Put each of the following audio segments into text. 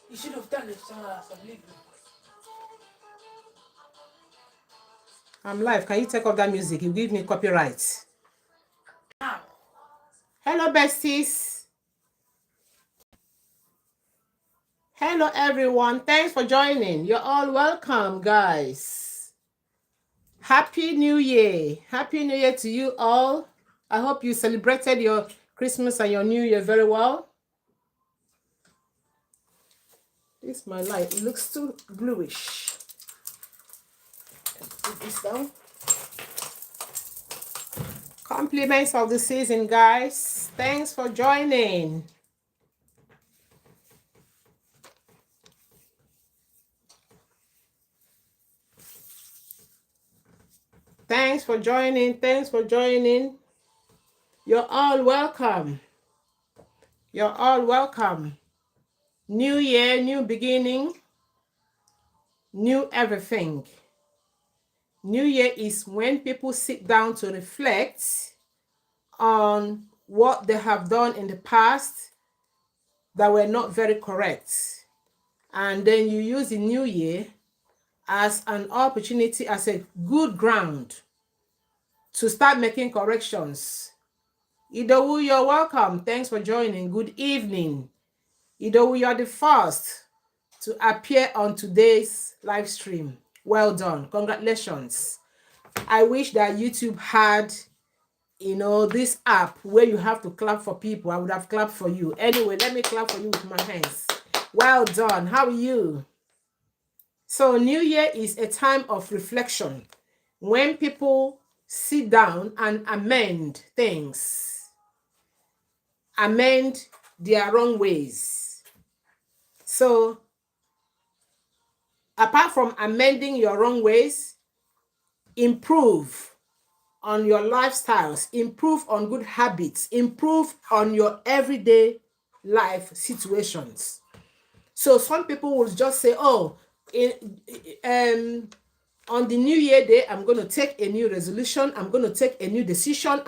You should have done it some legal. I'm live. Can you take off that music? You give me copyright. Ow. Hello, besties. Hello, everyone. Thanks for joining. You're all welcome, guys. Happy New Year. Happy New Year to you all. I hope you celebrated your Christmas and your New Year very well. This is my light. It looks too bluish. Put this down. Compliments of the season, guys. Thanks for joining. Thanks for joining. Thanks for joining. You're all welcome. You're all welcome. New year, new beginning, new everything. New year is when people sit down to reflect on what they have done in the past that were not very correct. And then you use the new year as an opportunity, as a good ground to start making corrections. Idowu, you're welcome. Thanks for joining. Good evening. Idowu, you're the first to appear on today's live stream. Well done. Congratulations. I wish that YouTube had, this app where you have to clap for people. I would have clapped for you. Anyway, let me clap for you with my hands. Well done. How are you? So New Year is a time of reflection when people sit down and amend things, amend their wrong ways. So apart from amending your wrong ways, improve on your lifestyles, improve on good habits, improve on your everyday life situations. So some people will just say, oh, on the New Year day, I'm going to take a new resolution. I'm going to take a new decision.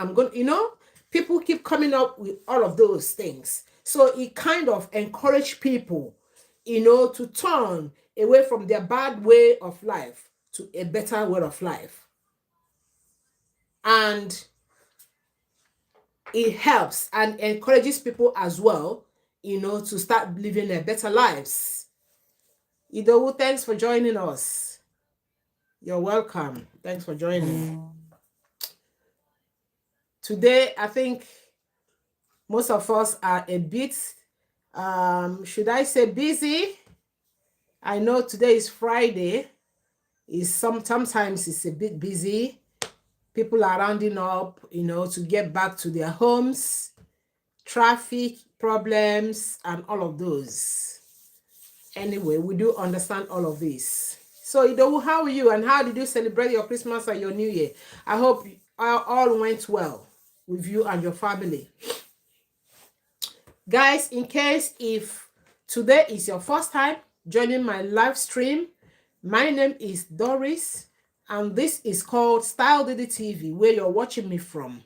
People keep coming up with all of those things. So it kind of encourage people, to turn away from their bad way of life to a better way of life. And it helps and encourages people as well, to start living their better lives. Idowu, thanks for joining us. You're welcome. Thanks for joining. Today, I think most of us are a bit, should I say busy? I know today is Friday. Sometimes it's a bit busy. People are rounding up, to get back to their homes, traffic problems, and all of those. Anyway, we do understand all of this. So, Idowu, how are you? And how did you celebrate your Christmas and your New Year? I hope all went well with you and your family. Guys, in case if today is your first time joining my live stream, my name is Doris, and this is called StyleDDTV, where you're watching me from.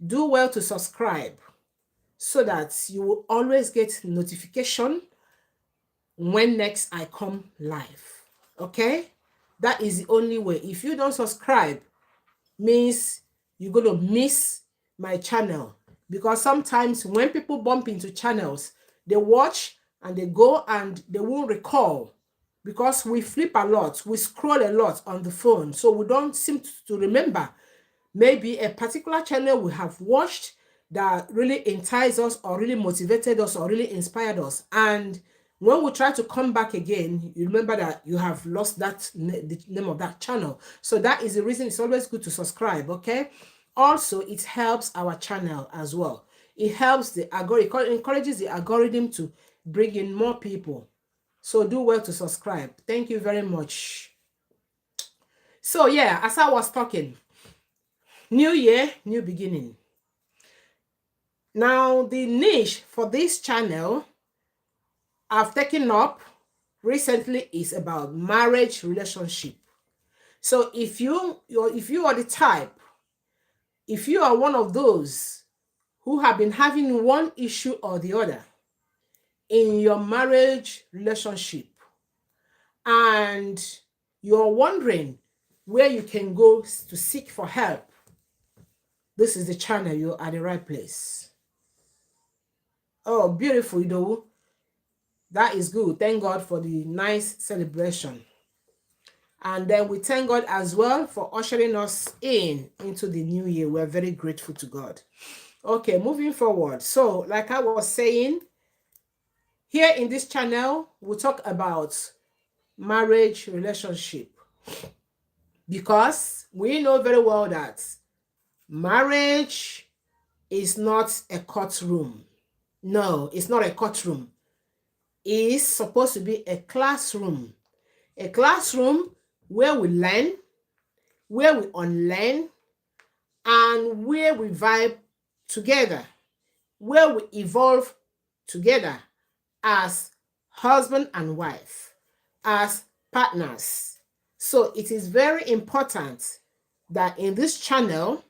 Do well to subscribe so that you will always get notification when next I come live. Okay? That is the only way. If you don't subscribe, means you're going to miss my channel. Because sometimes when people bump into channels, they watch and they go and they won't recall. Because we flip a lot, we scroll a lot on the phone. So we don't seem to remember maybe a particular channel we have watched that really enticed us or really motivated us or really inspired us. And when we try to come back again, you remember that you have lost the name of that channel. So that is the reason it's always good to subscribe, okay? Also, it helps our channel as well. It helps the algorithm, it encourages the algorithm to bring in more people. So do well to subscribe. Thank you very much. So yeah, as I was talking, New Year, new beginning. Now, the niche for this channel I've taken up recently is about marriage relationship. So if you are the type, if you are one of those who have been having one issue or the other, in your marriage relationship and you're wondering where you can go to seek for help, this is the channel. You're at the right place. Oh, beautiful, though. That is good. Thank God for the nice celebration. And then we thank God as well for ushering us into the new year. We're very grateful to God. Okay, moving forward. So, like I was saying, here in this channel, we'll talk about marriage relationship, because we know very well that marriage is not a courtroom. No, it's not a courtroom. It's supposed to be a classroom. A classroom where we learn, where we unlearn, and where we vibe together, where we evolve together as husband and wife, as partners. So it is very important that in this channel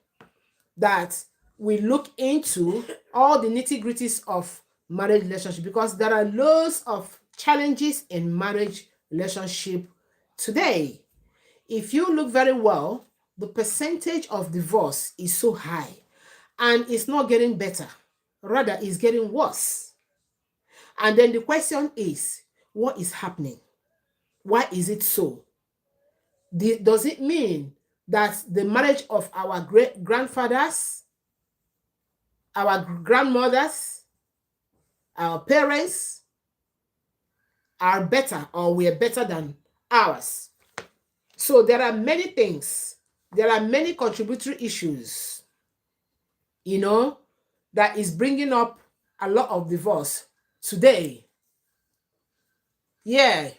that we look into all the nitty-gritties of marriage relationship, because there are loads of challenges in marriage relationship today. If you look very well, the percentage of divorce is so high and it's not getting better. Rather, it's getting worse. And then the question is, what is happening? Why is it so? Does it mean that the marriage of our great grandfathers, our grandmothers, our parents are better, or we are better than ours? So there are many things. There are many contributory issues, that is bringing up a lot of divorce today. Yeah,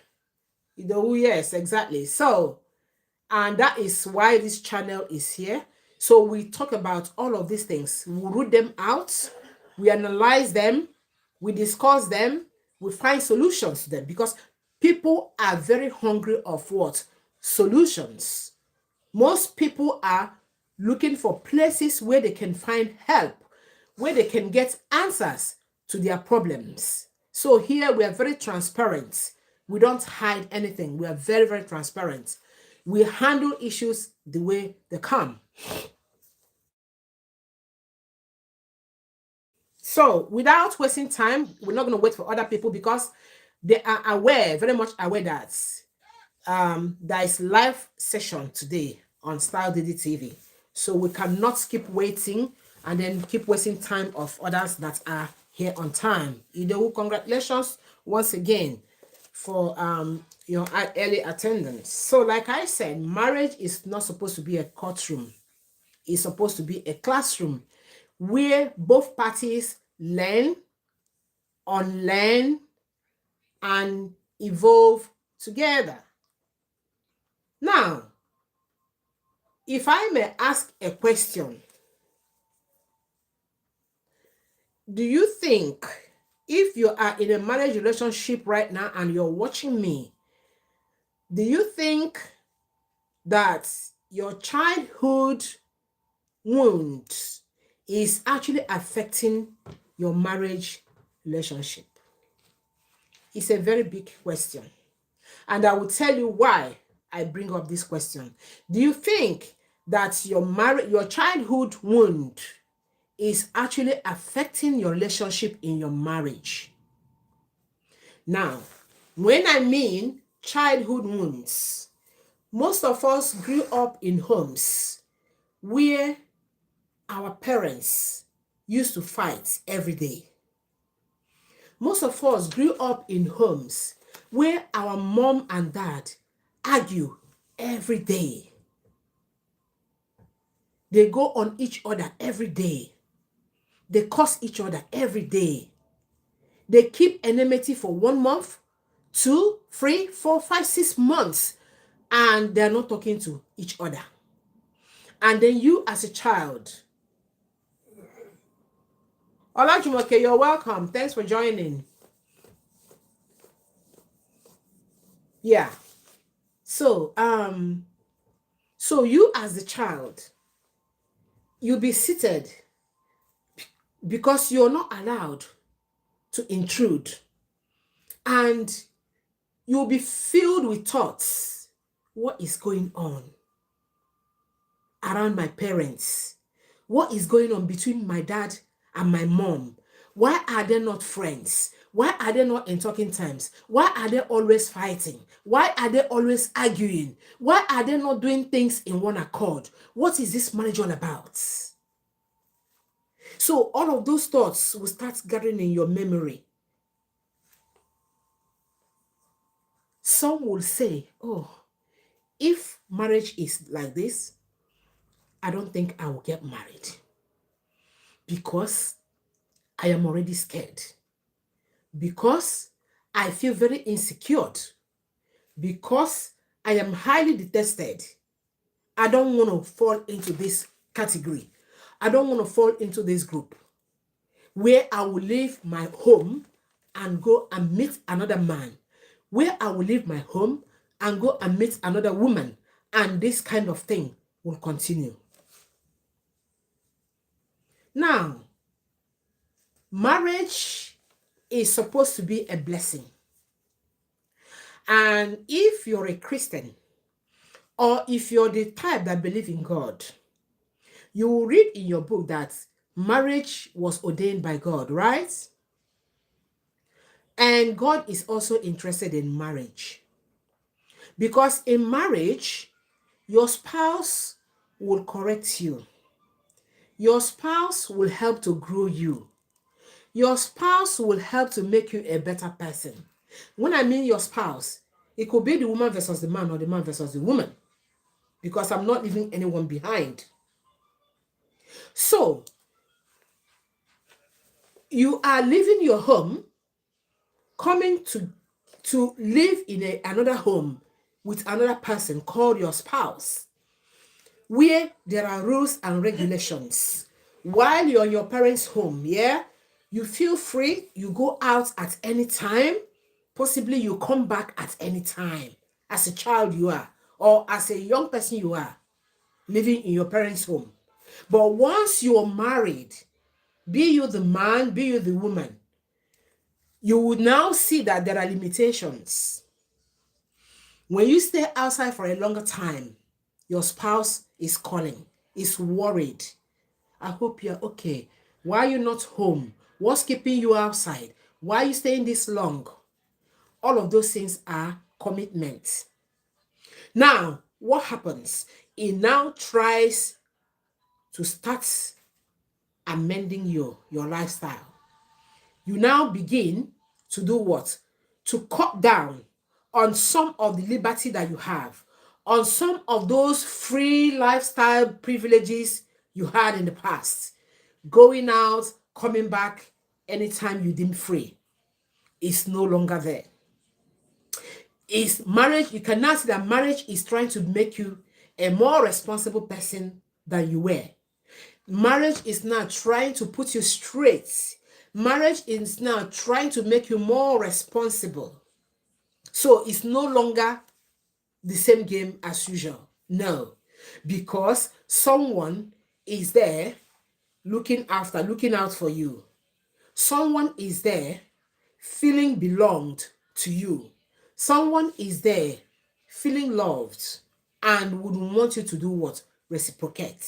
yes, exactly. So, and that is why this channel is here. So we talk about all of these things. We root them out, we analyze them, we discuss them, we find solutions to them, because people are very hungry of what? Solutions. Most people are looking for places where they can find help, where they can get answers to their problems. So here we are very transparent. We don't hide anything. We are very, very transparent. We handle issues the way they come. So without wasting time, we're not going to wait for other people, because they are aware, very much aware, that there is live session today on StyleDDTV. So we cannot keep waiting and then keep wasting time of others that are here on time. Congratulations once again for your early attendance. So like I said, marriage is not supposed to be a courtroom. It's supposed to be a classroom where both parties learn, unlearn, and evolve together. Now, if I may ask a question, do you think, if you are in a marriage relationship right now and you're watching me, do you think that your childhood wound is actually affecting your marriage relationship? It's a very big question. And I will tell you why I bring up this question. Do you think that your childhood wound is actually affecting your relationship in your marriage? Now, when I mean childhood wounds, most of us grew up in homes where our parents used to fight every day. Most of us grew up in homes where our mom and dad argue every day. They go on each other every day. They curse each other every day. They keep enmity for 1 month, 2, 3, 4, 5, 6 months, and they're not talking to each other. And then you as a child, Olajumoke, you're welcome. Thanks for joining. Yeah. So you as the child, you'll be seated because you're not allowed to intrude. And you'll be filled with thoughts. What is going on around my parents? What is going on between my dad and my mom? Why are they not friends? Why are they not in talking terms? Why are they always fighting? Why are they always arguing? Why are they not doing things in one accord? What is this marriage all about? So all of those thoughts will start gathering in your memory. Some will say, oh, if marriage is like this, I don't think I will get married because I am already scared, because I feel very insecure, because I am highly detested. I don't want to fall into this category. I don't want to fall into this group where I will leave my home and go and meet another man, where I will leave my home and go and meet another woman, and this kind of thing will continue. Now, marriage is supposed to be a blessing. And if you're a Christian, or if you're the type that believe in God, you will read in your book that marriage was ordained by God, right? And God is also interested in marriage. Because in marriage, your spouse will correct you. Your spouse will help to grow you. Your spouse will help to make you a better person. When I mean your spouse, it could be the woman versus the man or the man versus the woman, because I'm not leaving anyone behind. So, you are leaving your home, coming to live in another home with another person called your spouse, where there are rules and regulations. While you're in your parents' home, yeah, you feel free, you go out at any time, possibly you come back at any time. As a child you are, or as a young person you are, living in your parents' home. But once you're married, be you the man, be you the woman, you will now see that there are limitations. When you stay outside for a longer time, your spouse is calling, is worried. I hope you're okay. Why are you not home? What's keeping you outside? Why are you staying this long? All of those things are commitment. Now, what happens? It now tries to start amending your lifestyle. You now begin to do what? To cut down on some of the liberty that you have, on some of those free lifestyle privileges you had in the past. Going out, coming back anytime you deem free is no longer there. Is marriage, you can now see that marriage is trying to make you a more responsible person than you were. Marriage is now trying to put you straight. Marriage is now trying to make you more responsible. So it's no longer the same game as usual. No, because someone is there looking out for you. Someone is there feeling belonged to you. Someone is there feeling loved and would want you to do what? Reciprocate.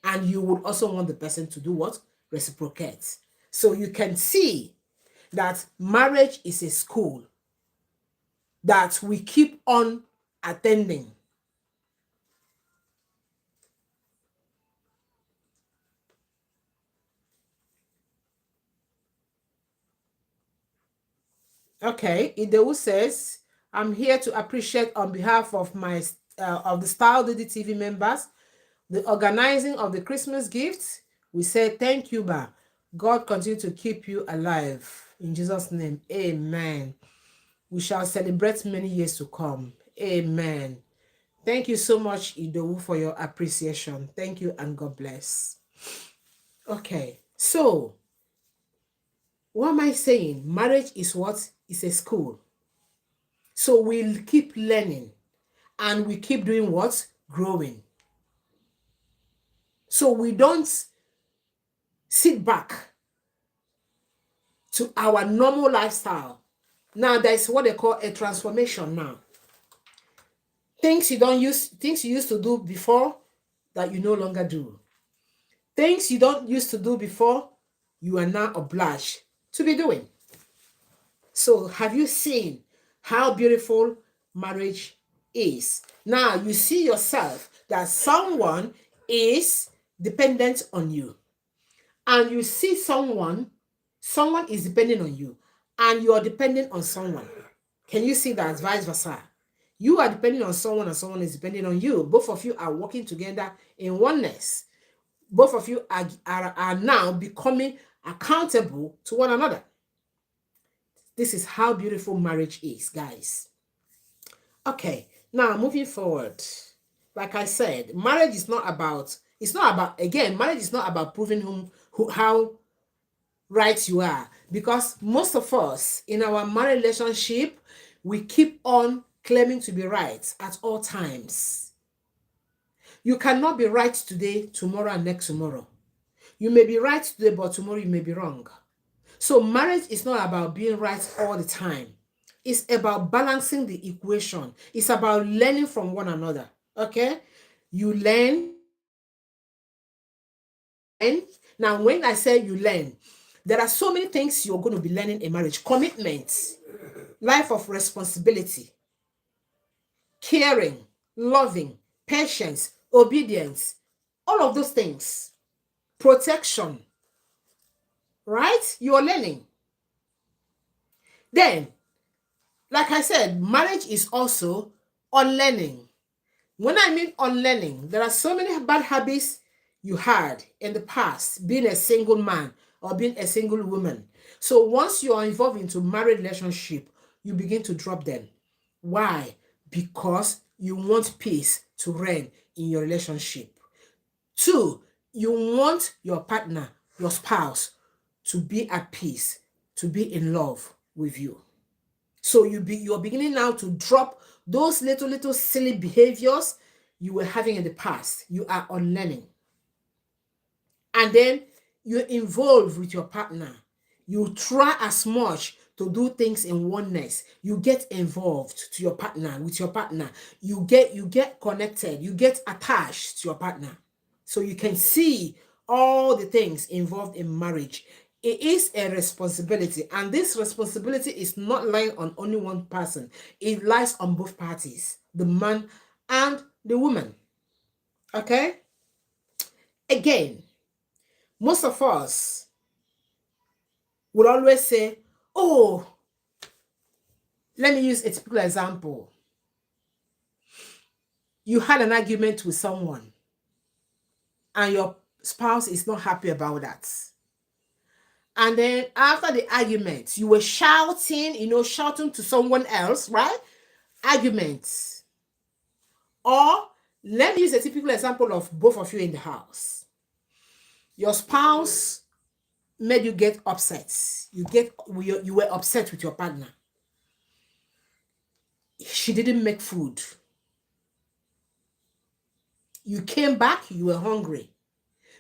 And you would also want the person to do what? Reciprocate. So you can see that marriage is a school that we keep on attending. Okay, Idewu says, I'm here to appreciate on behalf of of the StyleDDTV members the organizing of the Christmas gifts. We say thank you, Ba. God continue to keep you alive. In Jesus' name, amen. We shall celebrate many years to come. Amen. Thank you so much, Idowu, for your appreciation. Thank you and God bless. Okay, so what am I saying? Marriage is what? It's a school. So we'll keep learning and we keep doing what? Growing. So we don't sit back to our normal lifestyle. Now there's what they call a transformation now. Things you used to do before that you no longer do. Things you don't used to do before, you are now obliged to be doing. So have you seen how beautiful marriage is? Now you see yourself that someone is dependent on you. And you see someone is depending on you. And you are dependent on someone. Can you see that? Vice versa. You are depending on someone and someone is depending on you. Both of you are working together in oneness. Both of you are now becoming accountable to one another. This is how beautiful marriage is, guys. Okay, now moving forward. Like I said, marriage is not about, marriage is not about proving how right you are. Because most of us in our marriage relationship, we keep on claiming to be right at all times. You cannot be right today, tomorrow, and next tomorrow. You may be right today, but tomorrow you may be wrong. So marriage is not about being right all the time. It's about balancing the equation. It's about learning from one another. Okay? You learn. And now when I say you learn, there are so many things you're going to be learning in marriage. Commitment, life of responsibility, caring, loving, patience, obedience, all of those things. Protection, right? You're learning. Then, like I said, marriage is also unlearning. When I mean unlearning, there are so many bad habits you had in the past, being a single man or being a single woman. So once you are involved into marriage relationship, you begin to drop them. Why? Because you want peace to reign in your relationship. 2, you want your partner, your spouse, to be at peace, to be in love with you. So you're beginning now to drop those little silly behaviors you were having in the past. You are unlearning. And then you're involved with your partner. You try as much to do things in oneness. You get involved to your partner, with your partner. You get connected. You get attached to your partner. So you can see all the things involved in marriage. It is a responsibility, and this responsibility is not lying on only one person. It lies on both parties, the man and the woman. Okay? Again, most of us will always say, oh, let me use a typical example. You had an argument with someone, and your spouse is not happy about that. And then after the argument, you were shouting, shouting to someone else, right? Arguments. Or let me use a typical example of both of you in the house. Your spouse made you get upset. You were upset with your partner. She didn't make food. You came back, you were hungry.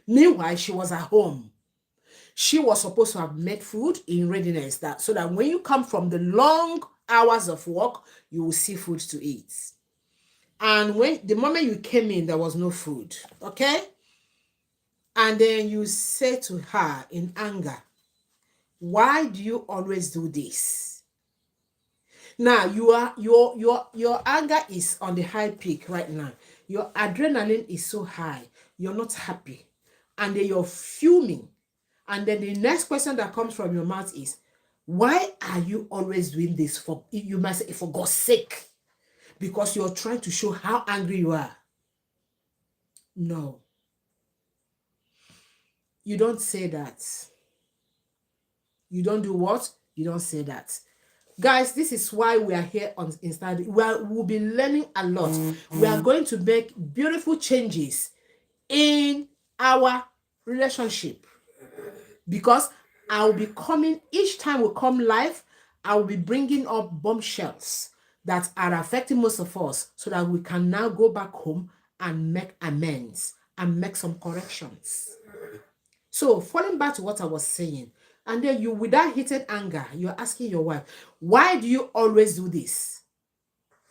Meanwhile, she was at home. She was supposed to have made food in readiness, so that when you come from the long hours of work, you will see food to eat. And the moment you came in, there was no food. Okay? And then you say to her in anger, why do you always do this? Now your anger is on the high peak right now. Your adrenaline is so high. You're not happy. And then you're fuming. And then the next question that comes from your mouth is, why are you always doing this? You must say, for God's sake. Because you're trying to show how angry you are. No. You don't say that. You don't do what? You don't say that. Guys, this is why we are here on Insta. We'll be learning a lot. We are going to make beautiful changes in our relationship. Because I'll be coming, each time we come live, I'll be bringing up bombshells that are affecting most of us so that we can now go back home and make amends and make some corrections. So, falling back to what I was saying, And then you, with that heated anger, you're asking your wife, why do you always do this?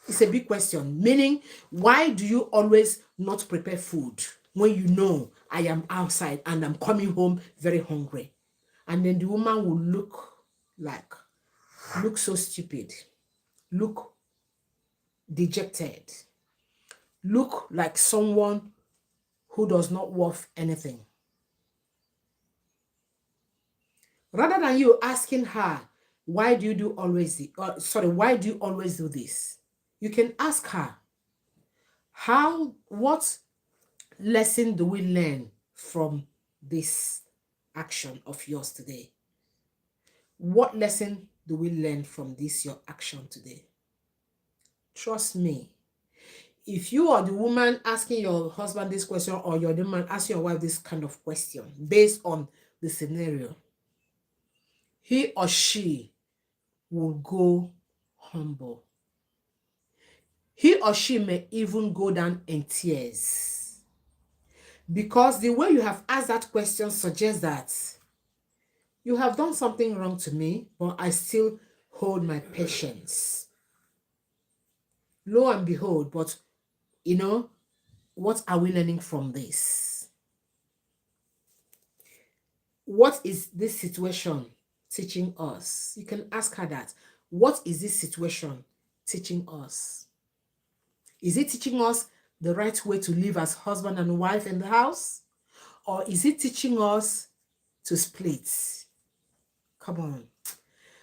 It's a big question. Meaning, why do you always not prepare food when you know I am outside and I'm coming home very hungry? And then the woman will look so stupid, look dejected, look like someone who does not worth anything. Rather than you asking her, why do you always do this? You can ask her, what lesson do we learn from this action of yours today? What lesson do we learn from this your action today? Trust me, if you are the woman asking your husband this question, or you're the man asking your wife this kind of question based on the scenario, he or she will go humble. He or she may even go down in tears, because the way you have asked that question suggests that you have done something wrong to me, but I still hold my patience. Lo and behold, but what are we learning from this? What is this situation teaching us? You can ask her that. What is this situation teaching us? Is it teaching us the right way to live as husband and wife in the house? Or is it teaching us to split? Come on.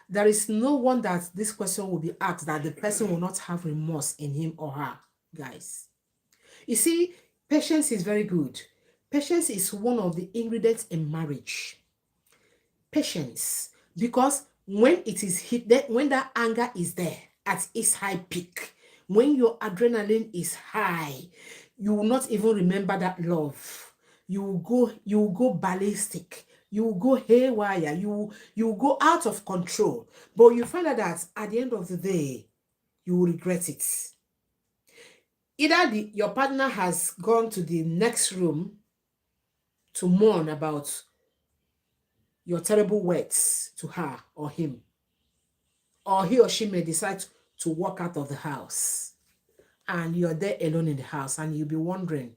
There is no one that this question will be asked that the person will not have remorse in him or her, guys. You see, patience is very good. Patience is one of the ingredients in marriage. Patience, because when it is hit, when that anger is there at its high peak, when your adrenaline is high, you will not even remember that love. You will go ballistic. You will go haywire. You will go out of control. But you find out that at the end of the day, you will regret it. Either your partner has gone to the next room to mourn about your terrible words to her or him, or he or she may decide to walk out of the house, and you're there alone in the house, and you'll be wondering,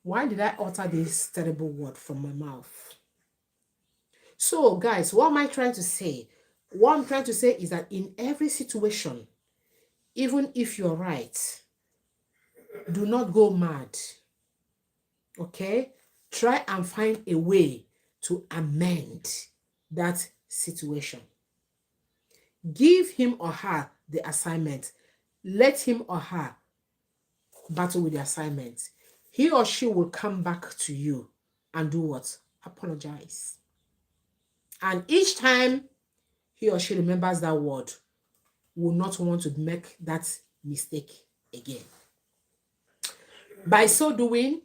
why did I utter this terrible word from my mouth? So, guys, what am I trying to say? What I'm trying to say is that in every situation, even if you're right, do not go mad. Okay? Try and find a way to amend that situation. Give him or her the assignment. Let him or her battle with the assignment. He or she will come back to you and do what? Apologize. And each time he or she remembers that word, will not want to make that mistake again. By so doing,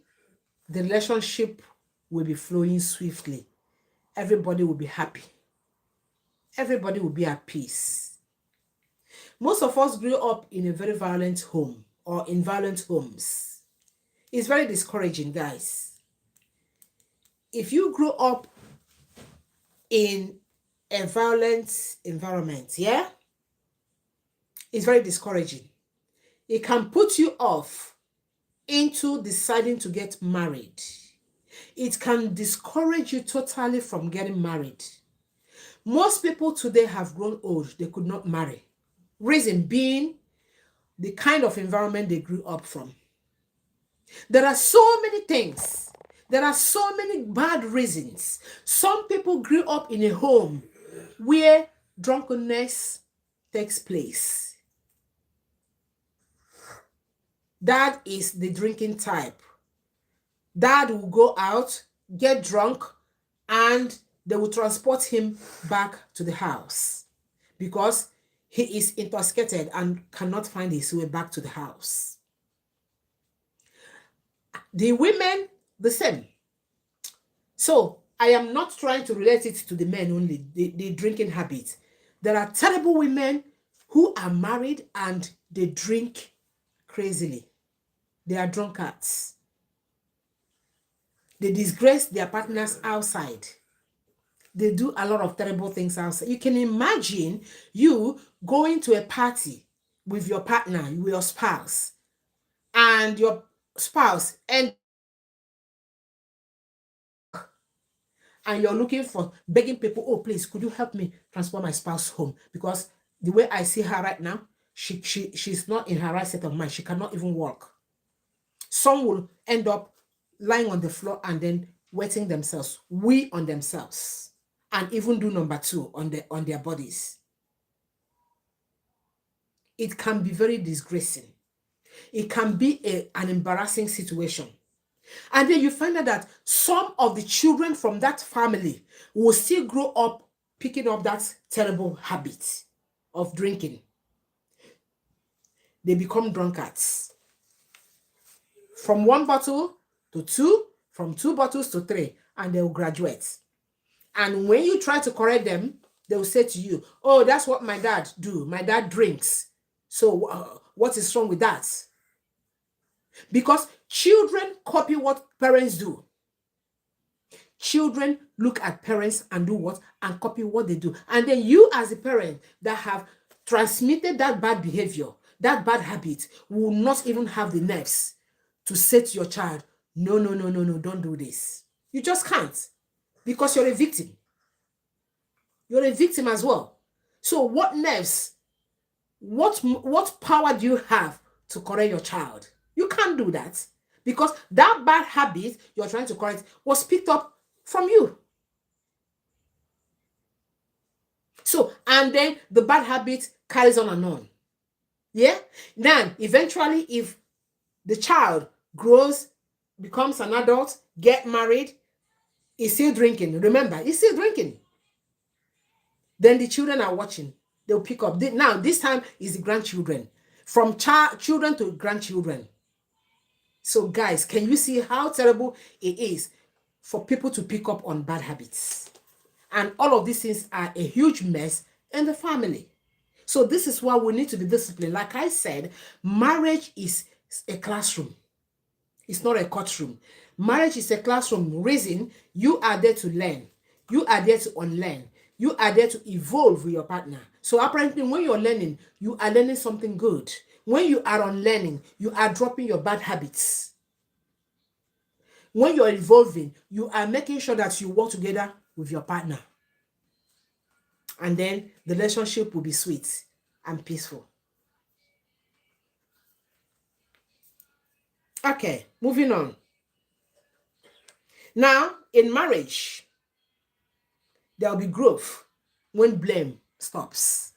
the relationship will be flowing swiftly. Everybody will be happy. Everybody will be at peace. Most of us grew up in a very violent home or in violent homes. It's very discouraging, guys. If you grew up in a violent environment, yeah, it's very discouraging. It can put you off into deciding to get married. It can discourage you totally from getting married. Most people today have grown old. They could not marry. Reason being the kind of environment they grew up from. There are so many things. There are so many bad reasons. Some people grew up in a home where drunkenness takes place. Dad is the drinking type. Dad will go out, get drunk, and they will transport him back to the house because he is intoxicated and cannot find his way back to the house. The women, the same. So I am not trying to relate it to the men only, the drinking habit. There are terrible women who are married and they drink crazily. They are drunkards. They disgrace their partners outside. They do a lot of terrible things outside. You can imagine you going to a party with your partner, with your spouse, and your spouse, and you're looking for, begging people, oh, please, could you help me transport my spouse home? Because the way I see her right now, she's not in her right state of mind. She cannot even walk. Some will end up lying on the floor and then wetting themselves, wee on themselves, and even do number two on their bodies. It can be very disgracing. It can be an embarrassing situation. And then you find out that some of the children from that family will still grow up picking up that terrible habit of drinking. They become drunkards. From 1 bottle to 2, from 2 bottles to 3, and they'll graduate. And when you try to correct them, they'll say to you, oh, that's what my dad do. My dad drinks. So what is wrong with that? Because children copy what parents do. Children look at parents and do what? And copy what they do. And then you as a parent that have transmitted that bad behavior, that bad habit, will not even have the nerves to say to your child, no, no, no, no, no, don't do this. You just can't, because you're a victim. You're a victim as well. So what nerves, what power do you have to correct your child? You can't do that, because that bad habit you're trying to correct was picked up from you. So, and then the bad habit carries on and on. Yeah? Then, eventually, if the child grows, becomes an adult, get married, is still drinking. Remember, he's still drinking. Then the children are watching. They'll pick up. Now, this time is the grandchildren. From children to grandchildren. So, guys, can you see how terrible it is for people to pick up on bad habits? And all of these things are a huge mess in the family. So this is why we need to be disciplined. Like I said, marriage is a classroom. It's not a courtroom. Marriage is a classroom. Reason, you are there to learn. You are there to unlearn. You are there to evolve with your partner. So apparently when you're learning, you are learning something good. When you are unlearning, you are dropping your bad habits. When you're evolving, you are making sure that you work together with your partner. And then the relationship will be sweet and peaceful. Okay, moving on. Now, in marriage, there will be growth when blame stops.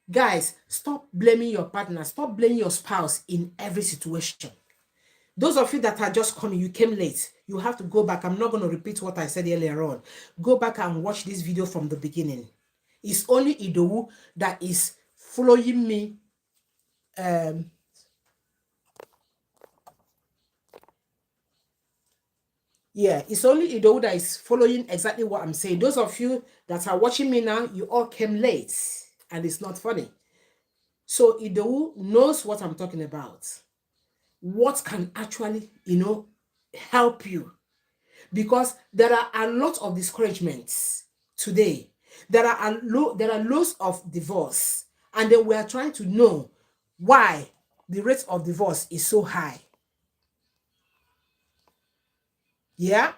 Guys, stop blaming your partner. Stop blaming your spouse in every situation. Those of you that are just coming, you came late. You have to go back. I'm not going to repeat what I said earlier on. Go back and watch this video from the beginning. It's only Idowu that is following me. Yeah, it's only Idowu that is following exactly what I'm saying. Those of you that are watching me now, you all came late, and it's not funny. So Idowu knows what I'm talking about. What can actually, help you. Because there are a lot of discouragements today. There are lots of divorce. And then we are trying to know why the rate of divorce is so high. Yeah?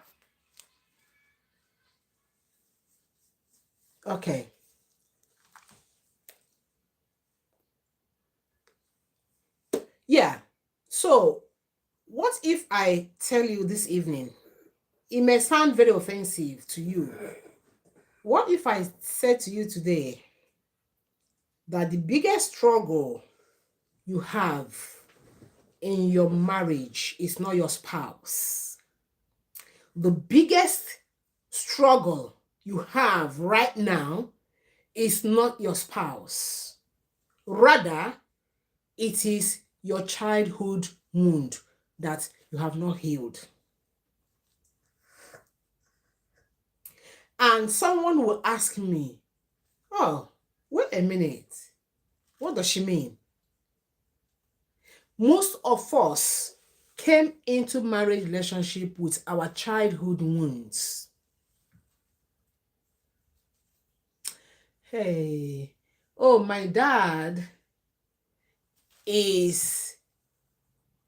Okay. Yeah. So, what if I tell you this evening, it may sound very offensive to you. What if I said to you today that the biggest struggle you have in your marriage is not your spouse? The biggest struggle you have right now is not your spouse. Rather, it is your childhood wound that you have not healed. And someone will ask me, oh, wait a minute. What does she mean? Most of us came into marriage relationship with our childhood wounds. Hey, oh, my dad is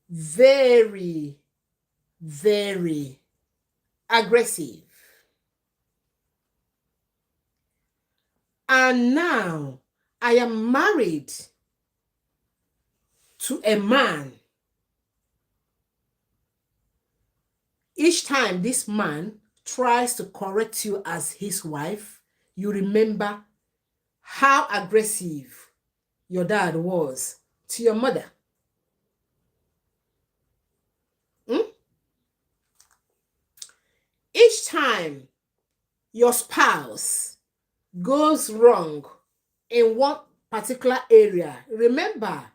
very, very aggressive. And now I am married to a man. Each time this man tries to correct you as his wife, you remember how aggressive your dad was to your mother. Hmm? Each time your spouse goes wrong in one particular area, remember,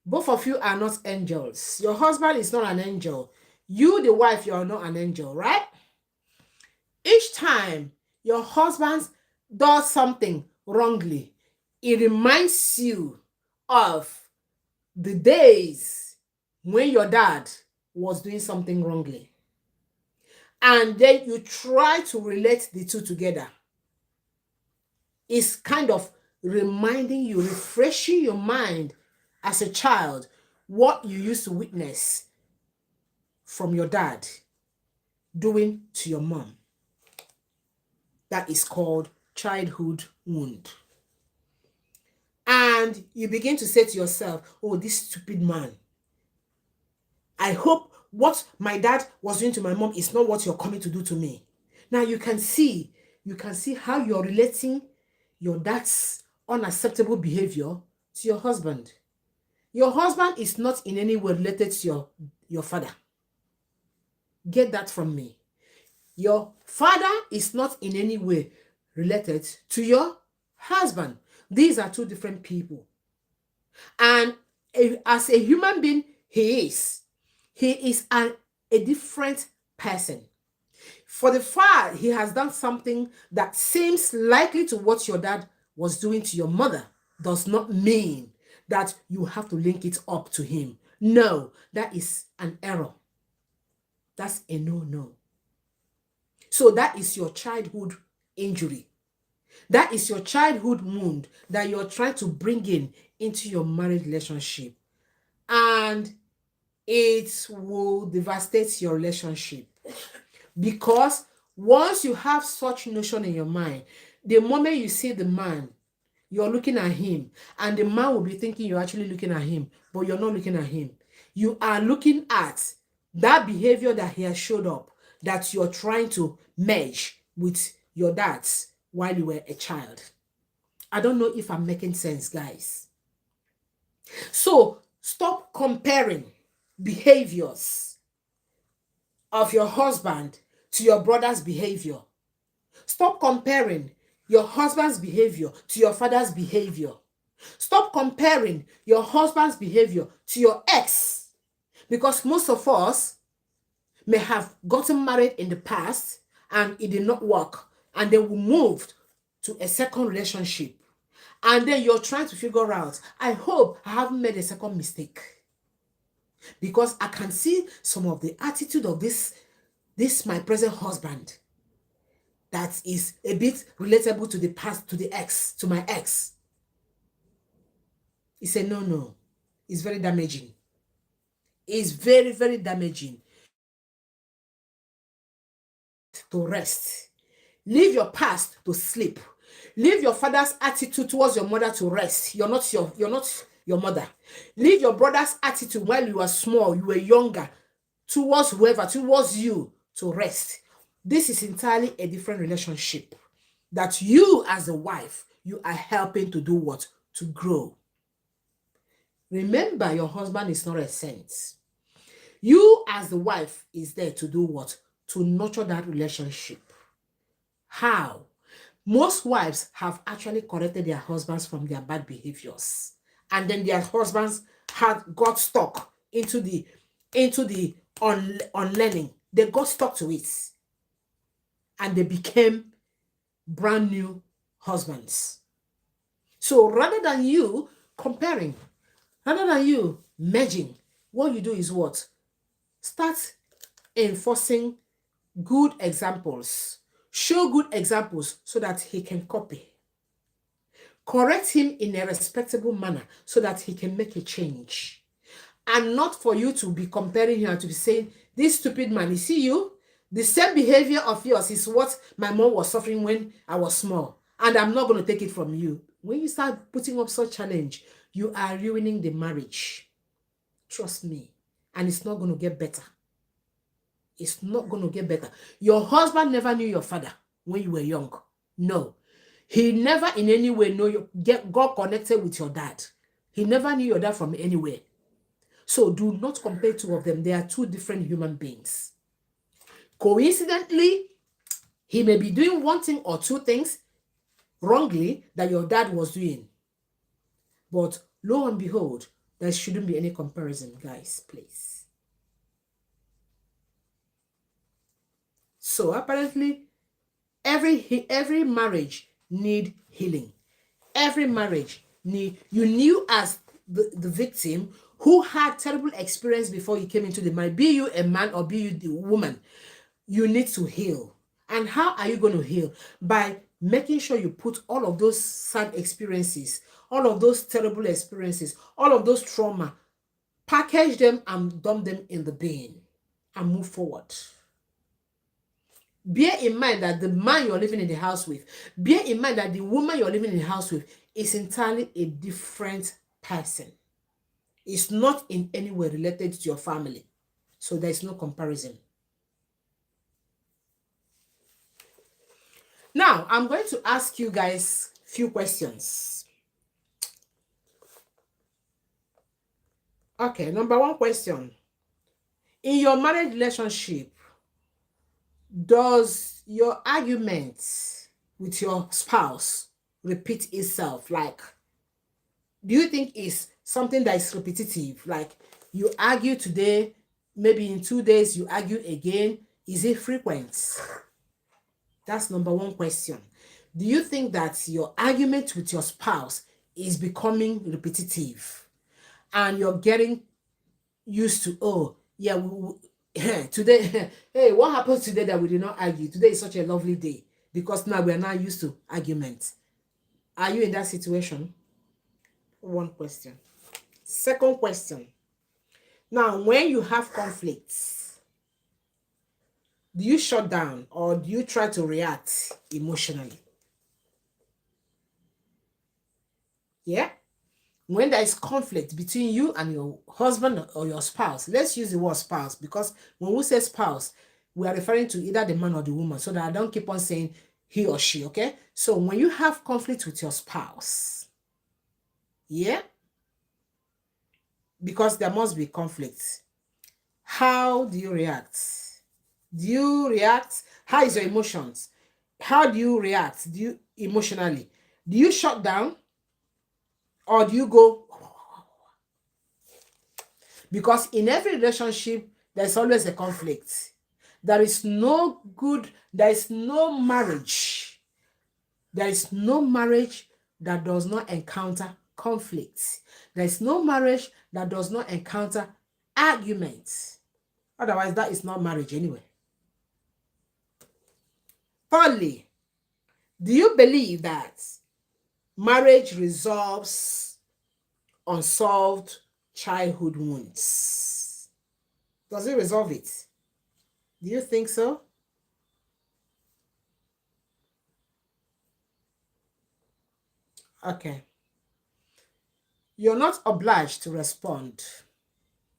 both of you are not angels. Your husband is not an angel. You, the wife, you are not an angel, right? Each time your husband does something wrongly, it reminds you of the days when your dad was doing something wrongly. And then you try to relate the two together. It's kind of reminding you, refreshing your mind as a child, what you used to witness from your dad doing to your mom. That is called childhood wound. And you begin to say to yourself, oh, this stupid man. I hope what my dad was doing to my mom is not what you're coming to do to me. Now you can see how you're relating your dad's unacceptable behavior to your husband. Your husband is not in any way related to your father. Get that from me. Your father is not in any way related to your husband. These are two different people. And as a human being, he is a different person. For the fact he has done something that seems likely to what your dad was doing to your mother does not mean that you have to link it up to him. No, that is an error. That's a no-no. So that is your childhood injury. That is your childhood wound that you're trying to bring into your marriage relationship. And it will devastate your relationship. Because once you have such notion in your mind, the moment you see the man, you're looking at him, and the man will be thinking you're actually looking at him, but you're not looking at him. You are looking at that behavior that he has showed up, that you're trying to merge with your dad's while you were a child. I don't know if I'm making sense, guys. So stop comparing behaviors of your husband to your brother's behavior. Stop comparing your husband's behavior to your father's behavior. Stop comparing your husband's behavior to your ex. Because most of us may have gotten married in the past and it did not work. And then we moved to a second relationship. And then you're trying to figure out, I hope I haven't made a second mistake. Because I can see some of the attitude of this my present husband that is a bit relatable to the past, to my ex. It's a no-no. It's very damaging. It's very, very damaging. To rest. Leave your past to sleep. Leave your father's attitude towards your mother to rest. You're not your mother. Leave your brother's attitude while you were small, you were younger, towards whoever, towards you, to rest. This is entirely a different relationship that you as a wife, you are helping to do what? To grow. Remember, your husband is not a saint. You as the wife is there to do what? To nurture that relationship. How? Most wives have actually corrected their husbands from their bad behaviors. And then their husbands got stuck into the unlearning. They got stuck to it. And they became brand new husbands. So rather than you comparing, rather than you merging, what you do is what? Start enforcing good examples. Show good examples so that he can copy. Correct him in a respectable manner so that he can make a change. And not for you to be comparing him and to be saying, this stupid man, you see you? The same behavior of yours is what my mom was suffering when I was small. And I'm not going to take it from you. When you start putting up such challenge, you are ruining the marriage. Trust me. And it's not going to get better. It's not going to get better. Your husband never knew your father when you were young. No. He never in any way got connected with your dad. He never knew your dad from anywhere. So do not compare two of them. They are two different human beings. Coincidentally, he may be doing one thing or two things wrongly that your dad was doing. But lo and behold, there shouldn't be any comparison, guys, please. So apparently, every marriage need healing. Every marriage you knew as the victim who had terrible experience before you came into the marriage, be you a man or be you the woman, you need to heal. And how are you going to heal? By making sure you put all of those sad experiences, all of those terrible experiences, all of those trauma, package them and dump them in the bin and move forward. Bear in mind that the man you're living in the house with, bear in mind that the woman you're living in the house with is entirely a different person. It's not in any way related to your family. So there's no comparison. Now, I'm going to ask you guys a few questions. Okay, number one question. In your marriage relationship, does your argument with your spouse repeat itself? Like, do you think it's something that is repetitive? Like, you argue today, maybe in 2 days you argue again. Is it frequent? That's number one question. Do you think that your argument with your spouse is becoming repetitive and you're getting used to, oh, yeah, today, hey, what happened today that we did not argue? Today is such a lovely day because now we are not used to arguments. Are you in that situation? One question. Second question. Now, when you have conflicts, do you shut down or do you try to react emotionally? Yeah? When there is conflict between you and your husband or your spouse, let's use the word spouse because when we say spouse, we are referring to either the man or the woman so that I don't keep on saying he or she, okay? So when you have conflict with your spouse, yeah? Because there must be conflict. How do you react? Do you react? How is your emotions? How do you react? Do you emotionally? Do you shut down? Or do you go? Because in every relationship, there's always a conflict. There is no marriage. There is no marriage that does not encounter conflicts. There is no marriage that does not encounter arguments. Otherwise, that is not marriage anyway. Thirdly, do you believe that marriage resolves unsolved childhood wounds? Does it resolve it? Do you think so? Okay. You're not obliged to respond,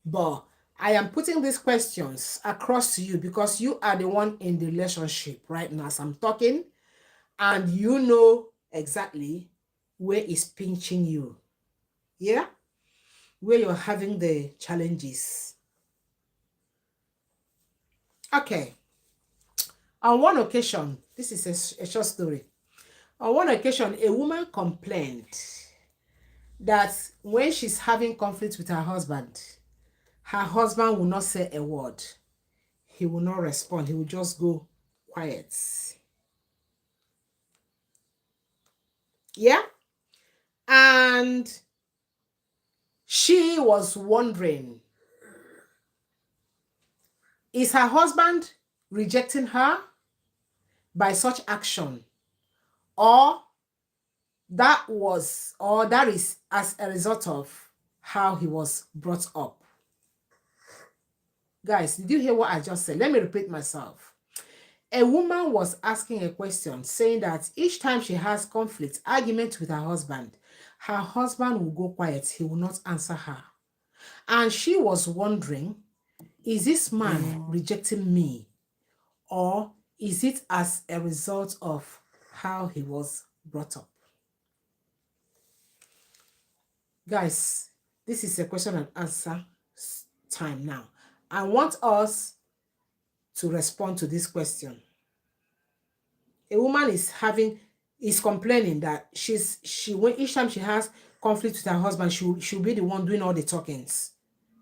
but I am putting these questions across to you because you are the one in the relationship right now as I'm talking, and you know exactly where it's pinching you. Yeah? Where you're having the challenges. Okay. On one occasion, this is a short story. On one occasion, a woman complained that when she's having conflict with her husband will not say a word. He will not respond. He will just go quiet. Yeah? And she was wondering, is her husband rejecting her by such action? Or that was, or that is as a result of how he was brought up. Guys, did you hear what I just said? Let me repeat myself. A woman was asking a question saying that each time she has conflict, argument with her husband will go quiet. He will not answer her. And she was wondering, is this man rejecting me, or is it as a result of how he was brought up? Guys, this is a question and answer time now. I want us to respond to this question. A woman is complaining that each time she has conflict with her husband, she'll be the one doing all the talkings,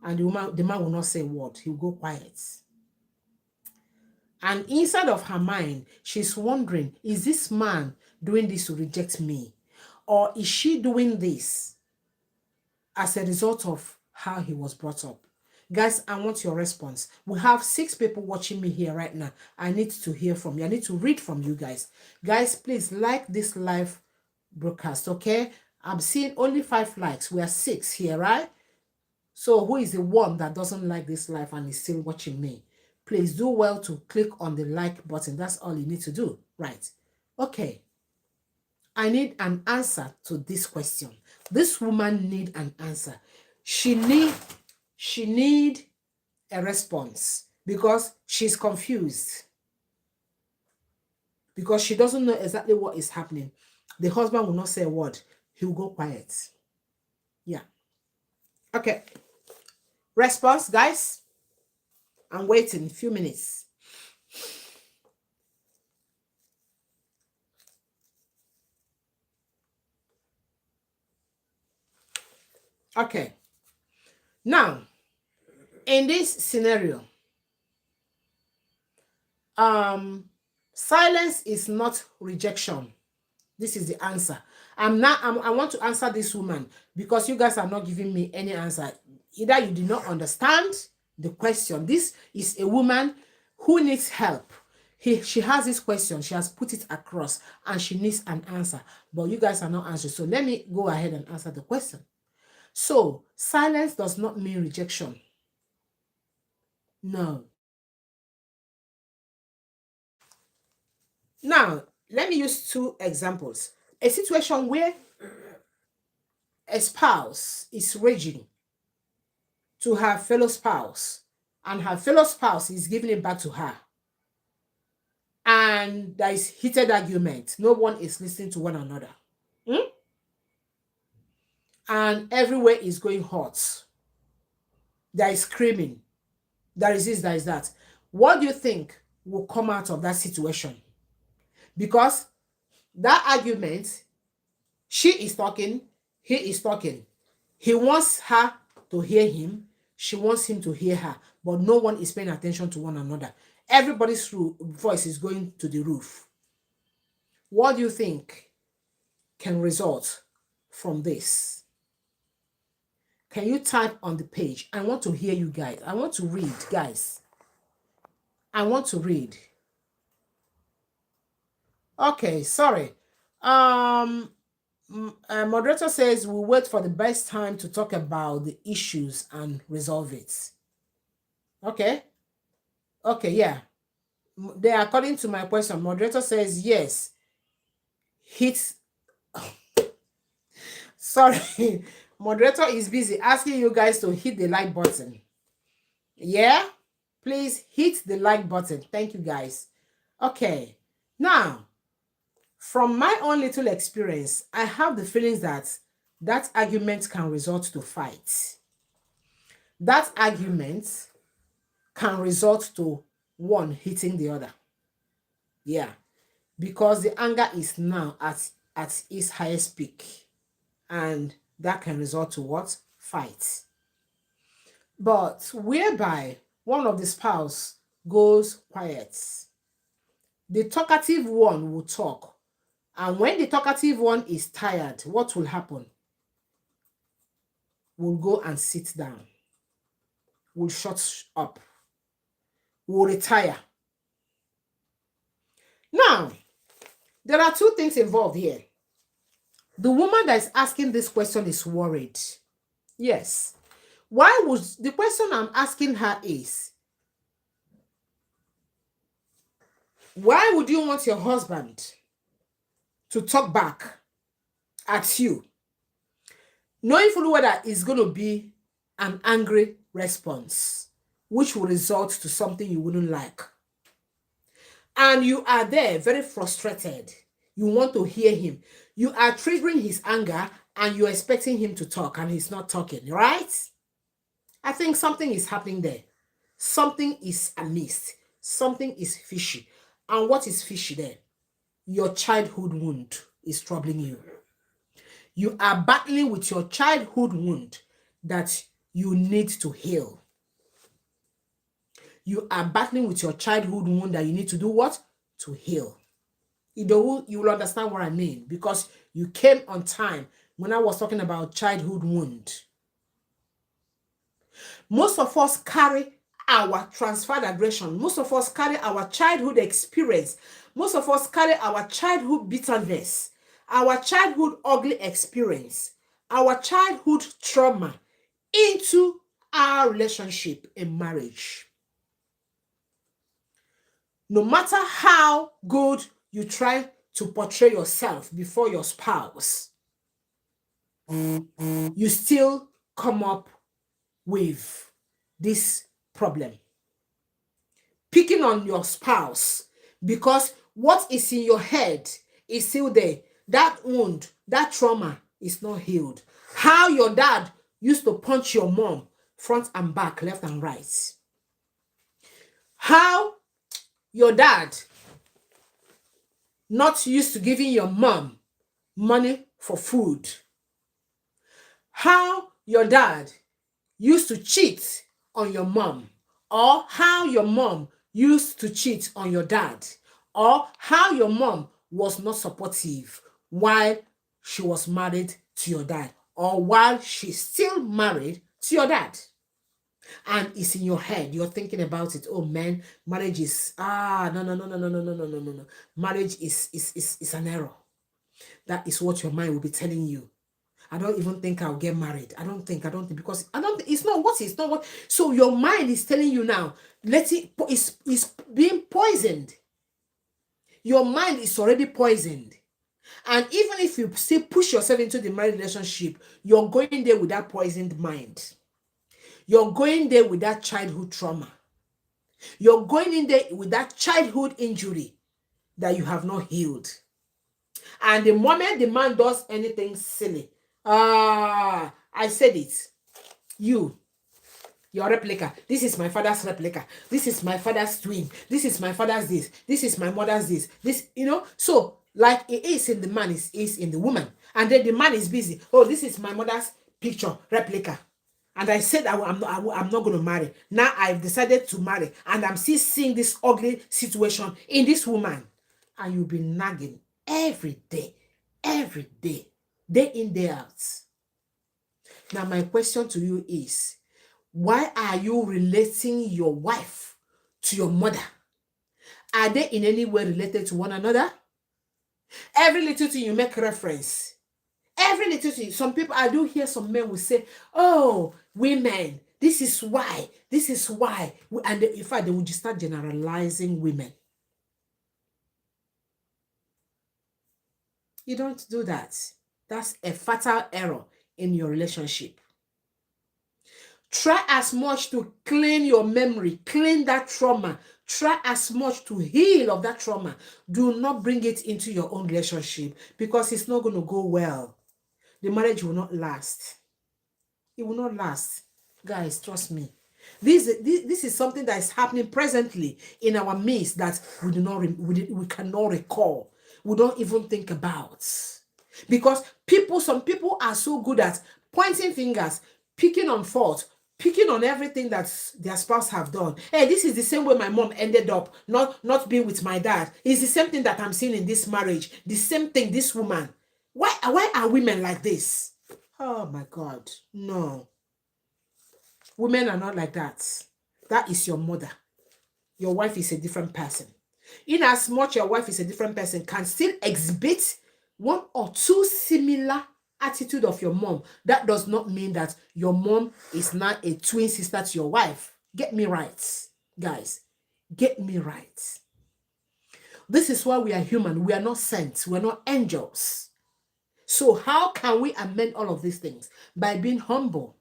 and the man will not say a word. He'll go quiet. And inside of her mind, she's wondering, is this man doing this to reject me, or is she doing this as a result of how he was brought up? Guys, I want your response. We have 6 people watching me here right now. I need to hear from you. I need to read from you guys. Guys, please like this live broadcast, okay? I'm seeing only 5 likes. We are 6 here, right? So who is the one that doesn't like this live and is still watching me? Please do well to click on the like button. That's all you need to do, right? Okay. I need an answer to this question. This woman need an answer. She need a response because she's confused. Because she doesn't know exactly what is happening. The husband will not say a word. He will go quiet. Yeah. Okay. Response, guys. I'm waiting a few minutes. Okay. Now, in this scenario, silence is not rejection. This is the answer. I want to answer this woman because you guys are not giving me any answer. Either you did not understand the question. This is a woman who needs help. She has this question. She has put it across and she needs an answer. But you guys are not answering. So let me go ahead and answer the question. So silence does not mean rejection. No. Now, let me use 2 examples. A situation where a spouse is raging to her fellow spouse, and her fellow spouse is giving it back to her. And there is heated argument. No one is listening to one another. And everywhere is going hot. There is screaming. There is this, there is that. What do you think will come out of that situation? Because that argument, she is talking, he is talking. He wants her to hear him. She wants him to hear her. But no one is paying attention to one another. Everybody's voice is going to the roof. What do you think can result from this? Can you type on the page? I want to hear you guys. I want to read, guys. I want to read. Okay, sorry. Moderator says we'll wait for the best time to talk about the issues and resolve it. Okay. Okay, yeah. According to my question, moderator says yes. Hit. Sorry. Moderator is busy asking you guys to hit the like button. Yeah? Please hit the like button. Thank you, guys. Okay. Now, from my own little experience, I have the feelings that that argument can result to fight. That argument can result to one hitting the other. Yeah. Because the anger is now at its highest peak. And that can result to what? Fight. But whereby one of the spouse goes quiet, the talkative one will talk. And when the talkative one is tired, what will happen? We'll go and sit down. We'll shut up. We'll retire. Now, there are 2 things involved here. The woman that is asking this question is worried. Yes. Why would the question I'm asking her is, why would you want your husband to talk back at you, knowing fully well that it's going to be an angry response, which will result to something you wouldn't like? And you are there very frustrated. You want to hear him. You are triggering his anger and you're expecting him to talk and he's not talking, right? I think something is happening there. Something is amiss. Something is fishy. And what is fishy there? Your childhood wound is troubling you. You are battling with your childhood wound that you need to heal. You are battling with your childhood wound that you need to do what? To heal. You will understand what I mean, because you came on time when I was talking about childhood wound. Most of us carry our transferred aggression. Most of us carry our childhood experience. Most of us carry our childhood bitterness, our childhood ugly experience, our childhood trauma into our relationship in marriage. No matter how good you try to portray yourself before your spouse, you still come up with this problem. Picking on your spouse because what is in your head is still there. That wound, that trauma is not healed. How your dad used to punch your mom front and back, left and right. How your dad not used to giving your mom money for food. How your dad used to cheat on your mom, or how your mom used to cheat on your dad, or how your mom was not supportive while she was married to your dad, or while she's still married to your dad. And it's in your head, you're thinking about it. Oh man, marriage is no. Marriage is an error. That is what your mind will be telling you. I don't even think I'll get married. I don't think, because it's not what. So your mind is telling you now, it's being poisoned. Your mind is already poisoned. And even if you still push yourself into the marriage relationship, you're going there with that poisoned mind. You're going there with that childhood trauma. You're going in there with that childhood injury that you have not healed. And the moment the man does anything silly, I said it. Your replica. This is my father's replica. This is my father's twin. This is my father's this. This is my mother's this. This, so like it is in the man, is in the woman. And then the man is busy. Oh, this is my mother's picture, replica. And I said I'm not going to marry. Now I've decided to marry. And I'm still seeing this ugly situation in this woman. And you'll be nagging every day, day in, day out. Now my question to you is, why are you relating your wife to your mother? Are they in any way related to one another? Every little thing you make reference. Every little thing. Some people, I do hear some men will say, oh, women, this is why. And in fact, they will just start generalizing women. You don't do that. That's a fatal error in your relationship. Try as much to clean your memory, clean that trauma. Try as much to heal of that trauma. Do not bring it into your own relationship, because it's not going to go well. The marriage will not last. It will not last. Guys, trust me. This is something that is happening presently in our midst that we cannot recall. We don't even think about. Because some people are so good at pointing fingers, picking on fault, picking on everything that their spouse have done. Hey, this is the same way my mom ended up not being with my dad. It's the same thing that I'm seeing in this marriage. The same thing, this woman. Why are women like this? Oh my God, no. Women are not like that. That is your mother. Your wife is a different person. In as much your wife is a different person, can still exhibit one or two similar attitude of your mom, that does not mean that your mom is not a twin sister to your wife. Get me right, guys. Get me right. This is why we are human. We are not saints. We're not angels. So how can we amend all of these things? By being humble.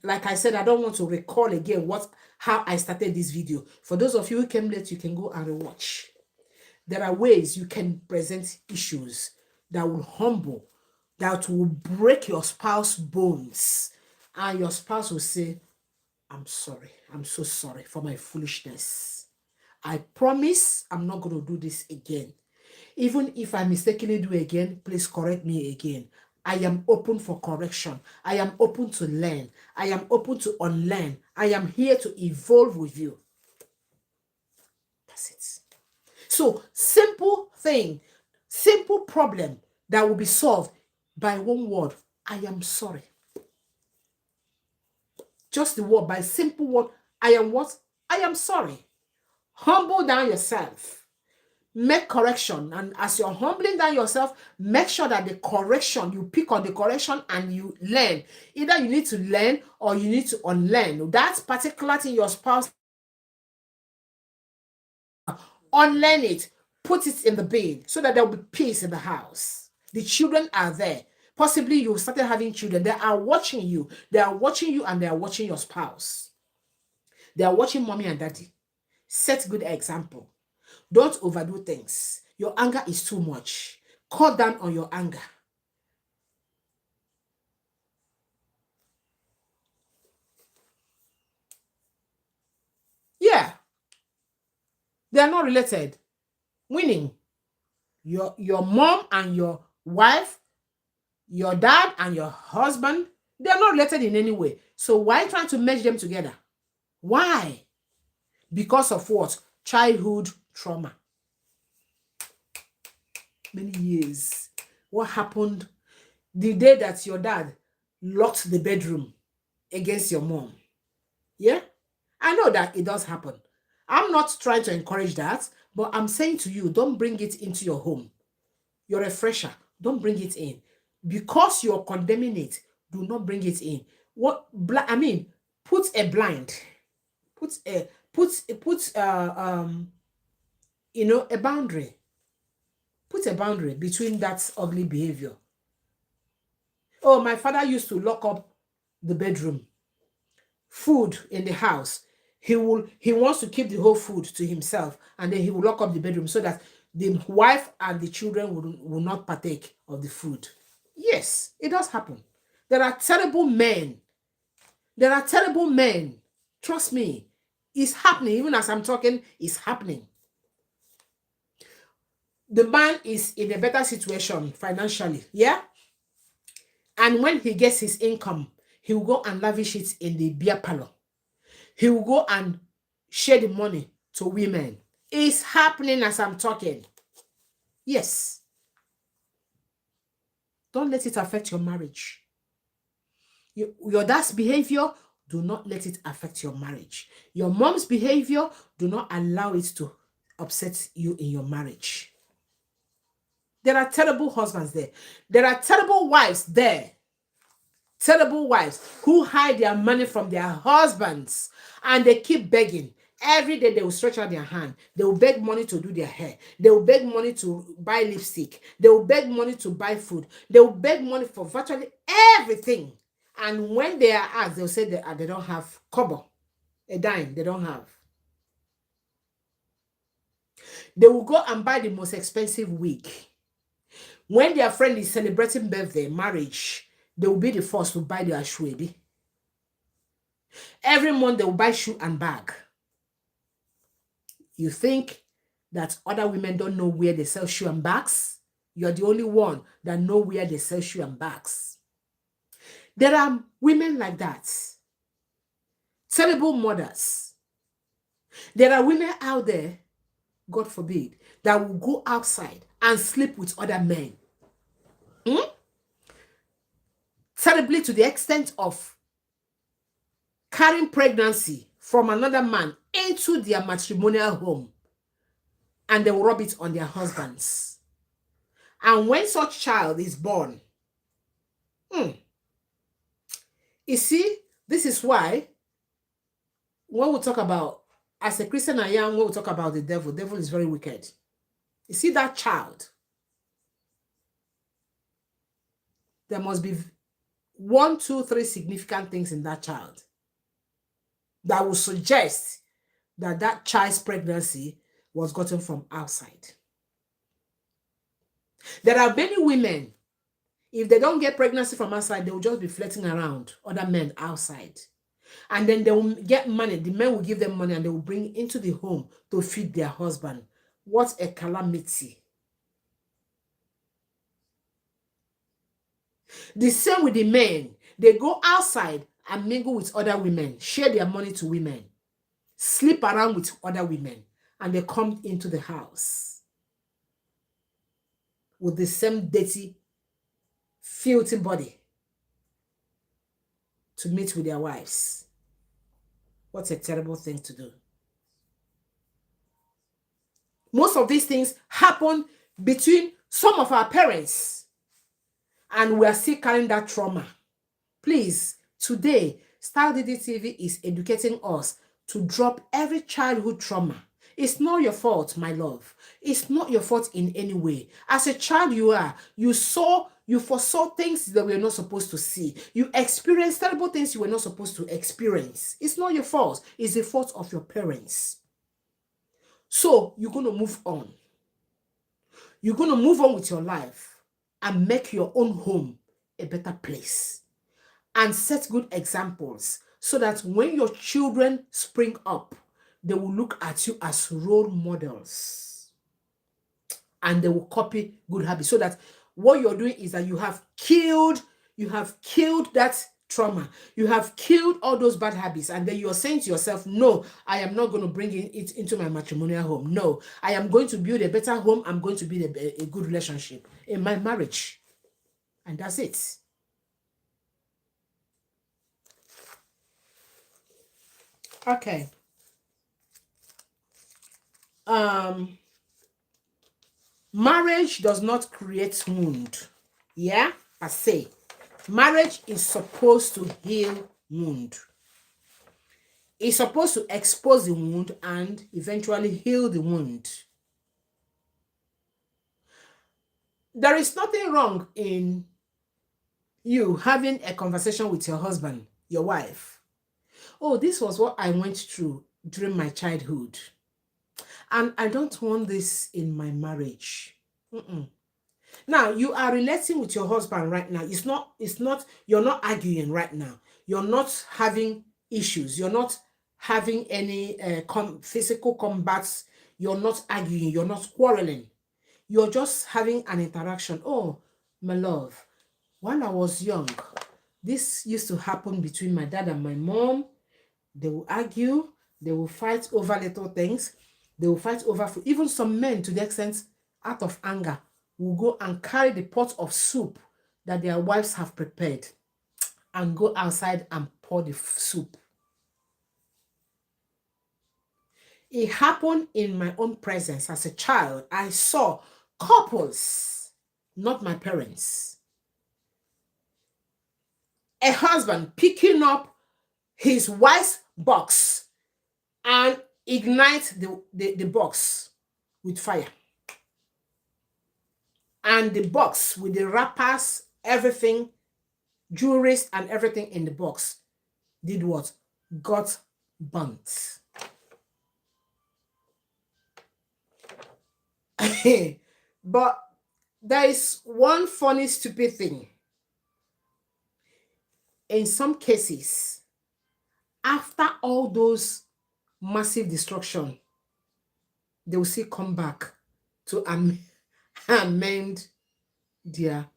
Like I said, I don't want to recall again how I started this video. For those of you who came late, you can go and rewatch. There are ways you can present issues that will humble, that will break your spouse's bones. And your spouse will say, I'm sorry. I'm so sorry for my foolishness. I promise I'm not going to do this again. Even if I mistakenly do again, please correct me again. I am open for correction. I am open to learn. I am open to unlearn. I am here to evolve with you. That's it. So, simple thing, simple problem that will be solved by one word. I am sorry. Just the word, by simple word. I am what? I am sorry. Humble down yourself. Make correction, and as you're humbling down yourself, make sure that the correction, you pick on the correction and you learn. Either you need to learn or you need to unlearn that particular thing your spouse. Unlearn it, put it in the bin so that there will be peace in the house. The children are there. Possibly you started having children. They are watching you. They are watching you and they are watching your spouse. They are watching mommy and daddy. Set good example. Don't overdo things. Your anger is too much. Cut down on your anger. Yeah. They are not related. Winning. Your mom and your wife, your dad and your husband, they are not related in any way. So why trying to merge them together? Why? Because of what? Childhood trauma. Many years. What happened the day that your dad locked the bedroom against your mom? Yeah? I know that it does happen. I'm not trying to encourage that, but I'm saying to you, don't bring it into your home. You're a fresher. Don't bring it in. Because you're condemning it, do not bring it in. Put a blind. Put a boundary. Put a boundary between that ugly behavior. Oh, my father used to lock up the bedroom. Food in the house. He wants to keep the whole food to himself, and then he will lock up the bedroom so that the wife and the children will not partake of the food. Yes, it does happen. There are terrible men. There are terrible men. Trust me. It's happening. Even as I'm talking, it's happening. The man is in a better situation financially. Yeah? And when he gets his income, he will go and lavish it in the beer parlor. He will go and share the money to women. It's happening as I'm talking. Yes. Don't let it affect your marriage. Your dad's behavior, do not let it affect your marriage. Your mom's behavior, do not allow it to upset you in your marriage. There are terrible husbands there. There are terrible wives there. Terrible wives who hide their money from their husbands and they keep begging. Every day they will stretch out their hand. They will beg money to do their hair. They will beg money to buy lipstick. They will beg money to buy food. They will beg money for virtually everything. And when they are asked, they'll say they don't have kobo, a dime, they don't have. They will go and buy the most expensive wig. When their friend is celebrating birthday, marriage, they will be the first to buy their shoe. Every month they will buy shoe and bag. You think that other women don't know where they sell shoe and bags? You're the only one that know where they sell shoe and bags. There are women like that. Terrible mothers. There are women out there, God forbid, that will go outside and sleep with other men. Terribly to the extent of carrying pregnancy from another man into their matrimonial home, and they will rub it on their husbands. And when such child is born, you see, this is why when we talk about, as a Christian I am, when we talk about the devil is very wicked. You see that child, there must be 1, 2, 3 significant things in that child that will suggest that that child's pregnancy was gotten from outside. There are many women, if they don't get pregnancy from outside, they will just be flirting around other men outside. And then they will get money. The men will give them money and they will bring into the home to feed their husband. What a calamity. The same with the men. They go outside and mingle with other women, share their money to women, sleep around with other women, and they come into the house with the same dirty, filthy body to meet with their wives. What a terrible thing to do. Most of these things happen between some of our parents, and we are still carrying that trauma. Please, today, StyleDDTV is educating us to drop every childhood trauma. It's not your fault, my love. It's not your fault in any way. As a child you foresaw things that we were not supposed to see. You experienced terrible things you were not supposed to experience. It's not your fault. It's the fault of your parents. So you're going to move on. You're going to move on with your life and make your own home a better place. And set good examples so that when your children spring up, they will look at you as role models. And they will copy good habits. So that what you're doing is that you have killed that trauma. You have killed all those bad habits. And then you're saying to yourself, no, I am not going to bring it into my matrimonial home. No, I am going to build a better home. I'm going to build a good relationship in my marriage. And that's it. Okay. Marriage does not create wound. Yeah, I say. Marriage is supposed to heal wound. It's supposed to expose the wound and eventually heal the wound. There is nothing wrong in you having a conversation with your husband, your wife. Oh, this was what I went through during my childhood. And I don't want this in my marriage. Now, you are relating with your husband right now. You're not arguing right now. You're not having issues. You're not having any physical combats. You're not arguing. You're not quarreling. You're just having an interaction. Oh, my love, when I was young, this used to happen between my dad and my mom. They will argue. They will fight over little things. They will fight over food. Even some men, to the extent, out of anger, will go and carry the pot of soup that their wives have prepared and go outside and pour the soup. It happened in my own presence as a child. I saw couples, not my parents, a husband picking up his wife's box and ignite the box with fire. And the box with the wrappers, everything, jewelry and everything in the box did what? Got burnt. But there is one funny, stupid thing. In some cases, after all those massive destruction, they will still come back to amend their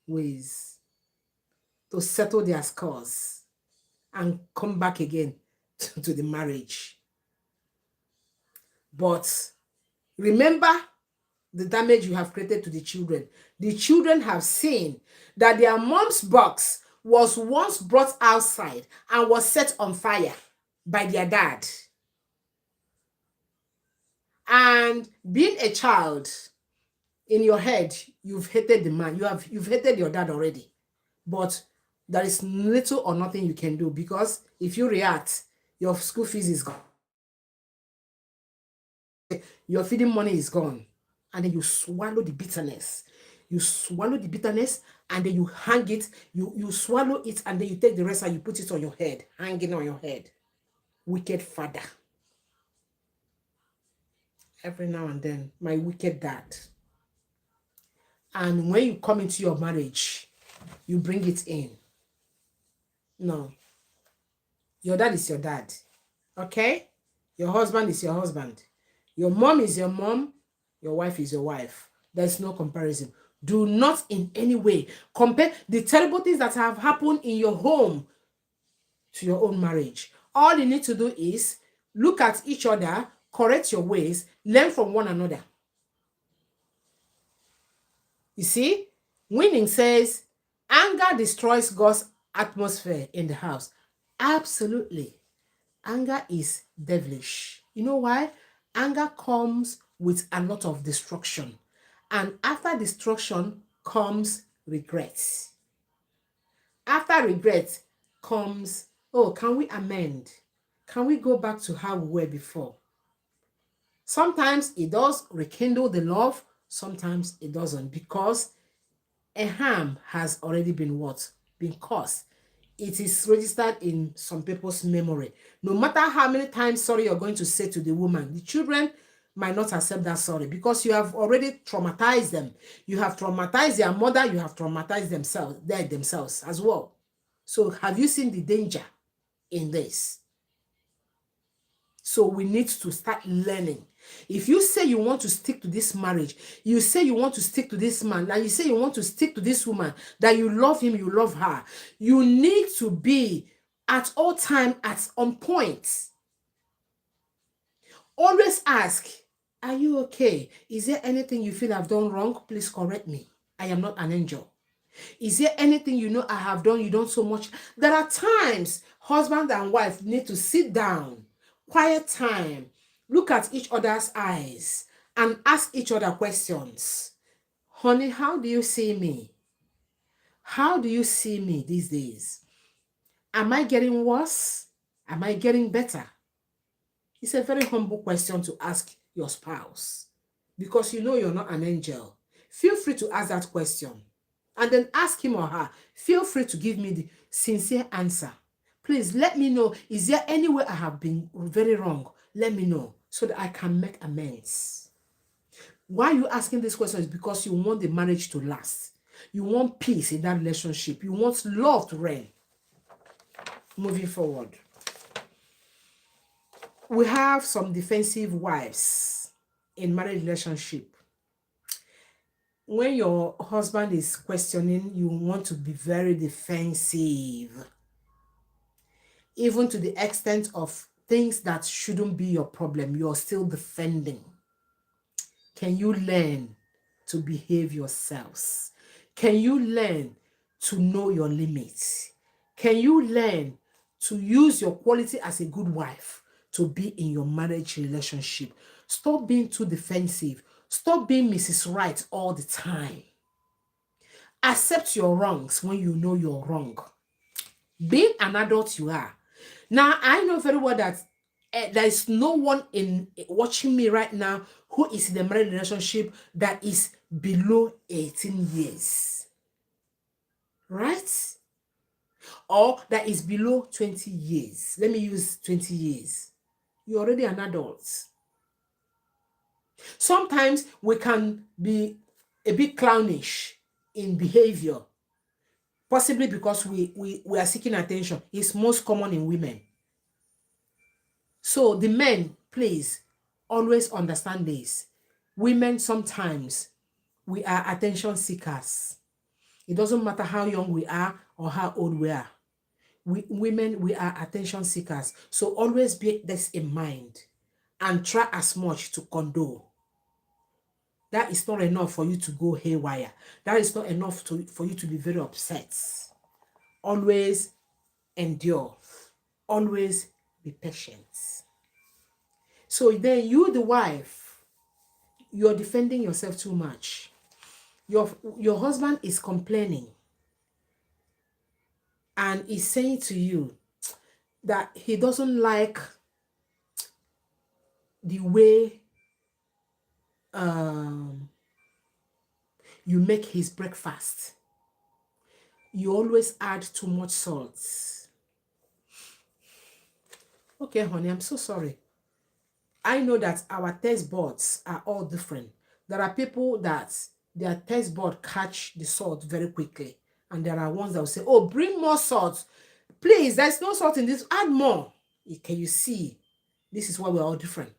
ways, to settle their scores and come back again to the marriage. But remember the damage you have created to the children. The children have seen that their mom's box was once brought outside and was set on fire by their dad. And being a child, in your head, you've hated the man. You've hated your dad already. But there is little or nothing you can do, because if you react, your school fees is gone. Your feeding money is gone. And then you swallow the bitterness. You swallow the bitterness and then you hang it. You swallow it and then you take the rest and you put it on your head, hanging on your head. Wicked father. Every now and then, my wicked dad. And when you come into your marriage, you bring it in. No. Your dad is your dad. Okay? Your husband is your husband. Your mom is your mom. Your wife is your wife. There's no comparison. Do not in any way compare the terrible things that have happened in your home to your own marriage. All you need to do is look at each other, correct your ways, learn from one another. You see, Winning says, anger destroys God's atmosphere in the house. Absolutely. Anger is devilish. You know why? Anger comes with a lot of destruction. And after destruction comes regret. After regret comes, oh, can we amend? Can we go back to how we were before? Sometimes it does rekindle the love. Sometimes it doesn't, because a harm has already been what? Been caused. It is registered in some people's memory. No matter how many times sorry you're going to say to the woman, the children might not accept that sorry, because you have already traumatized them. You have traumatized their mother. You have traumatized themselves as well. So have you seen the danger in this? So we need to start learning. If you say you want to stick to this marriage, you say you want to stick to this man, and you say you want to stick to this woman, that you love him, you love her, you need to be at all time on point. Always ask, are you okay? Is there anything you feel I've done wrong? Please correct me. I am not an angel. Is there anything you know I have done you don't so much? There are times husband and wife need to sit down, quiet time, look at each other's eyes, and ask each other questions. Honey, how do you see me? How do you see me these days? Am I getting worse? Am I getting better? It's a very humble question to ask your spouse, because you know you're not an angel. Feel free to ask that question. And then ask him or her, feel free to give me the sincere answer. Please let me know, is there any way I have been very wrong? Let me know so that I can make amends. Why are you asking this question? Is because you want the marriage to last. You want peace in that relationship. You want love to reign. Moving forward. We have some defensive wives in marriage relationship. When your husband is questioning, you want to be very defensive, even to the extent of things that shouldn't be your problem, you're still defending. Can you learn to behave yourselves? Can you learn to know your limits? Can you learn to use your quality as a good wife to be in your marriage relationship? Stop being too defensive. Stop being Mrs. Right all the time. Accept your wrongs when you know you're wrong. Being an adult you are. Now, I know very well that there is no one in watching me right now who is in a marriage relationship that is below 18 years. Right? Or that is below 20 years. Let me use 20 years. You're already an adult. Sometimes we can be a bit clownish in behavior, possibly because we are seeking attention. It's most common in women. So the men, please, always understand this. Women, sometimes we are attention seekers. It doesn't matter how young we are or how old we are. Women, we are attention seekers. So always bear this in mind and try as much to condole. That is not enough for you to go haywire. That is not enough for you to be very upset. Always endure. Always be patient. So then you, the wife, you're defending yourself too much. Your husband is complaining and is saying to you that he doesn't like the way um, you make his breakfast. You always add too much salt. Okay, honey, I'm so sorry. I know that our taste buds are all different. There are people that their taste bud catch the salt very quickly. And there are ones that will say, oh, bring more salt. Please, there's no salt in this. Add more. Can you see? This is why we're all different.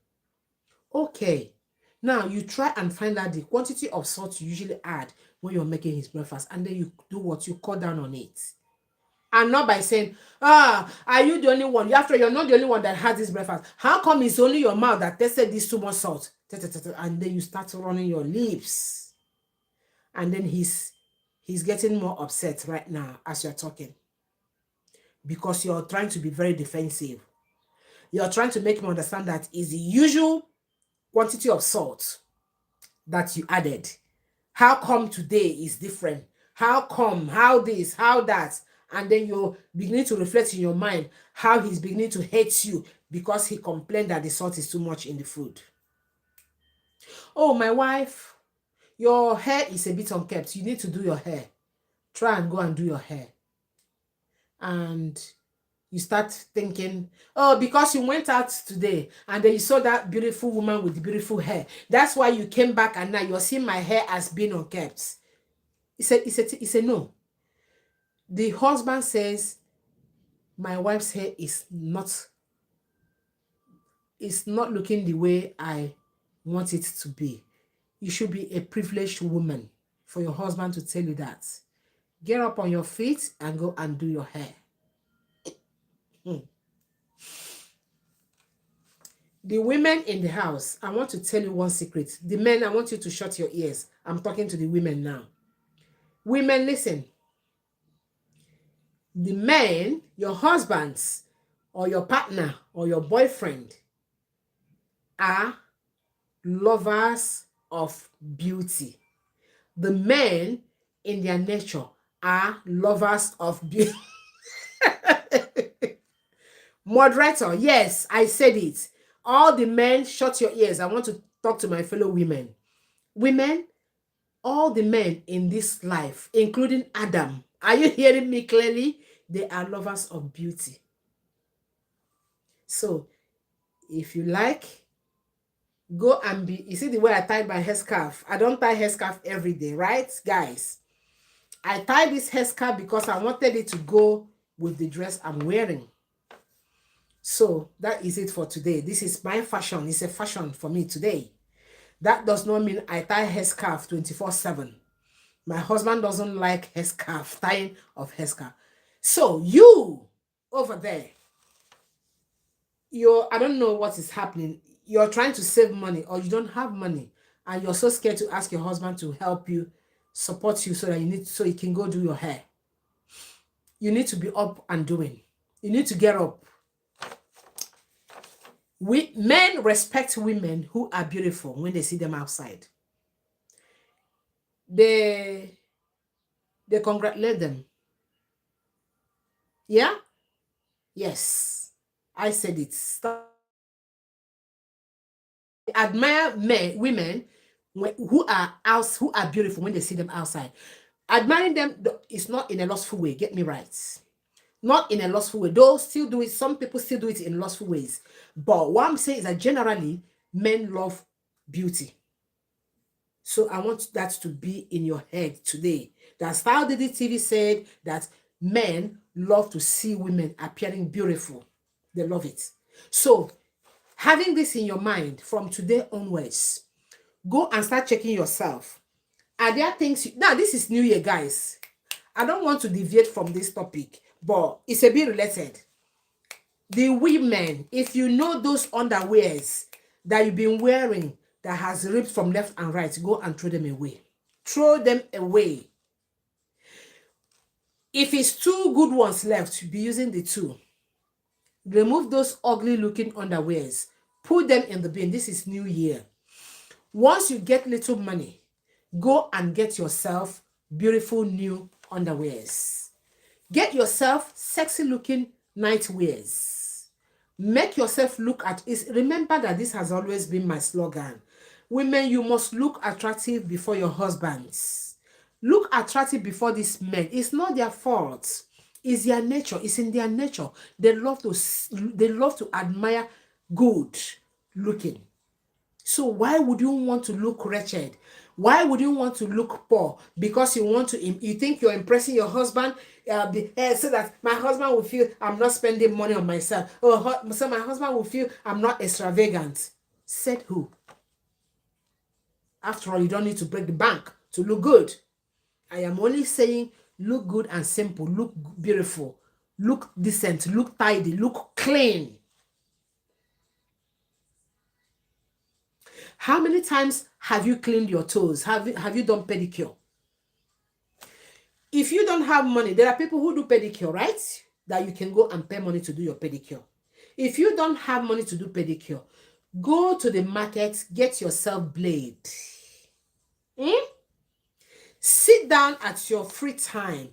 Okay. Now you try and find out the quantity of salt you usually add when you're making his breakfast. And then you do what? You cut down on it. And not by saying, are you the only one? After you're not the only one that has this breakfast. How come it's only your mouth that tasted this too much salt? And then you start running your lips. And then he's getting more upset right now as you're talking. Because you're trying to be very defensive. You're trying to make him understand that it's the usual quantity of salt that you added. How come today is different? How come? How this? How that? And then you're beginning to reflect in your mind how he's beginning to hate you because he complained that the salt is too much in the food. Oh, my wife, your hair is a bit unkempt. You need to do your hair. Try and go and do your hair. And you start thinking, oh, because you went out today and then you saw that beautiful woman with the beautiful hair. That's why you came back and now you're seeing my hair as being unkempt. He said, no. The husband says, my wife's hair is not looking the way I want it to be. You should be a privileged woman for your husband to tell you that. Get up on your feet and go and do your hair. The women in the house, I want to tell you one secret. The men, I want you to shut your ears. I'm talking to the women now. Women, listen. The men, your husbands, or your partner, or your boyfriend, are lovers of beauty. The men, in their nature, are lovers of beauty. Moderator, yes, I said it. All the men, shut your ears. I want to talk to my fellow women. Women, all the men in this life, including Adam, are you hearing me clearly? They are lovers of beauty. So, if you like, go and be, you see the way I tied my headscarf? I don't tie headscarf every day, right, guys? I tied this headscarf because I wanted it to go with the dress I'm wearing. So, that is it for today. This is my fashion. It's a fashion for me today. That does not mean I tie headscarf 24/7. My husband doesn't like headscarf, tying of headscarf. So you over there, I don't know what is happening. You're trying to save money or you don't have money and you're so scared to ask your husband to help you, support you so you can go do your hair. You need to be up and doing. You need to get up. Men respect women who are beautiful when they see them outside. They congratulate them. Yeah? Yes. I said it. Admire women who are beautiful when they see them outside. Admiring them is not in a lustful way. Get me right. Not in a lustful way. Those still do it. Some people still do it in lustful ways. But what I'm saying is that generally, men love beauty. So I want that to be in your head today. That StyleDDTV said that men love to see women appearing beautiful. They love it. So having this in your mind from today onwards, go and start checking yourself. Are there things now this is New Year, guys. I don't want to deviate from this topic, but it's a bit related. The women, if you know those underwears that you've been wearing that has ripped from left and right, go and throw them away. Throw them away. If it's two good ones left, be using the two. Remove those ugly looking underwears. Put them in the bin. This is New Year. Once you get little money, Go and get yourself beautiful new underwears. Get yourself sexy looking nightwears. Make yourself look at it. Remember that this has always been my slogan. Women, you must look attractive before your husbands. Look attractive before these men. It's not their fault. It's their nature. It's in their nature. They love to admire good looking. So why would you want to look wretched? Why would you want to look poor? Because you think you're impressing your husband, so that my husband will feel I'm not spending money on myself. So my husband will feel I'm not extravagant. Said who? After all, you don't need to break the bank to look good. I am only saying look good and simple, look beautiful, look decent, look tidy, look clean. How many times have you cleaned your toes? Have you done pedicure? If you don't have money, there are people who do pedicure, right? That you can go and pay money to do your pedicure. If you don't have money to do pedicure, go to the market, get yourself blade. Sit down at your free time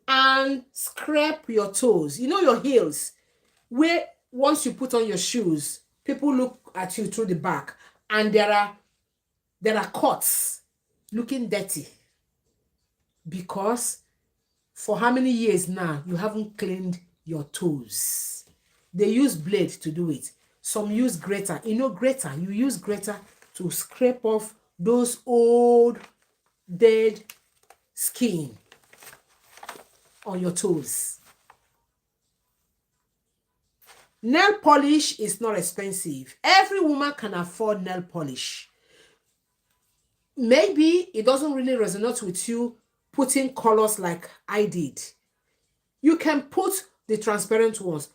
and scrape your toes. You know your heels, where once you put on your shoes, people look at you through the back, and there are cuts looking dirty because for how many years now you haven't cleaned your toes. They use blade to do it. Some use grater. You know grater. You use grater to scrape off those old dead skin on your toes. Nail polish is not expensive. Every woman can afford nail polish. Maybe it doesn't really resonate with you putting colors like I did. You can put the transparent ones.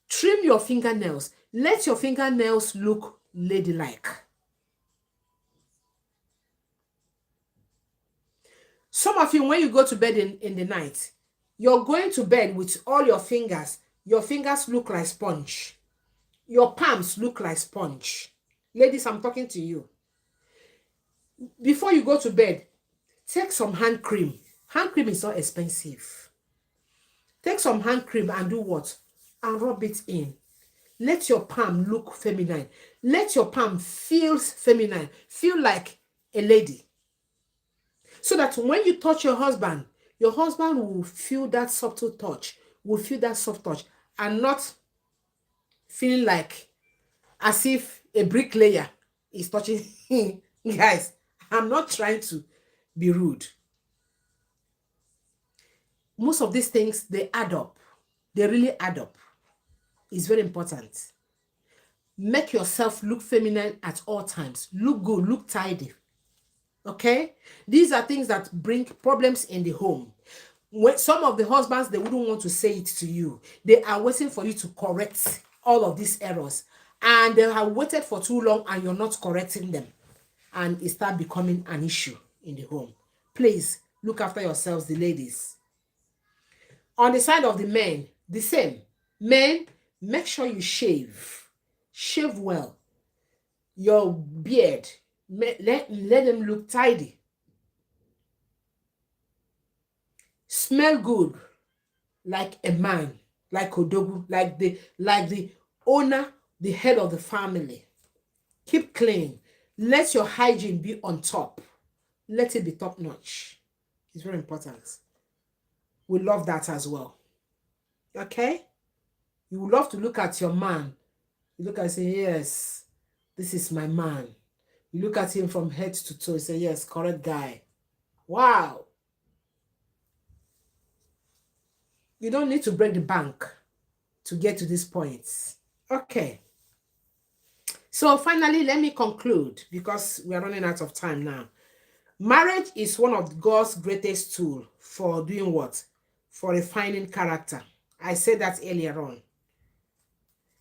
Trim your fingernails. Let your fingernails look ladylike. Some of you, when you go to bed in the night, you're going to bed with all your fingers. Your fingers look like sponge. Your palms look like sponge. Ladies, I'm talking to you. Before you go to bed, take some hand cream. Hand cream is not expensive. Take some hand cream and do what? And rub it in. Let your palm look feminine. Let your palm feel feminine. Feel like a lady. So that when you touch your husband will feel that subtle touch, will feel that soft touch, and not feeling like as if a bricklayer is touching him. Guys, I'm not trying to be rude. Most of these things, they add up. They really add up. It's very important. Make yourself look feminine at all times. Look good, look tidy. Okay? These are things that bring problems in the home. When some of the husbands, they wouldn't want to say it to you. They are waiting for you to correct all of these errors. And they have waited for too long and you're not correcting them. And it starts becoming an issue in the home. Please, look after yourselves, the ladies. On the side of the men, the same. Men, make sure you shave. Shave well. Your beard, let them look tidy. Smell good, like a man, like Odogu, like the owner, the head of the family. Keep clean. Let your hygiene be on top. Let it be top notch. It's very important. We love that as well. Okay? You would love to look at your man. You look and say, yes, this is my man. You look at him from head to toe and say, yes, correct guy. Wow. You don't need to break the bank to get to this point. Okay. So finally, let me conclude because we are running out of time now. Marriage is one of God's greatest tools for doing what? For refining character. I said that earlier on.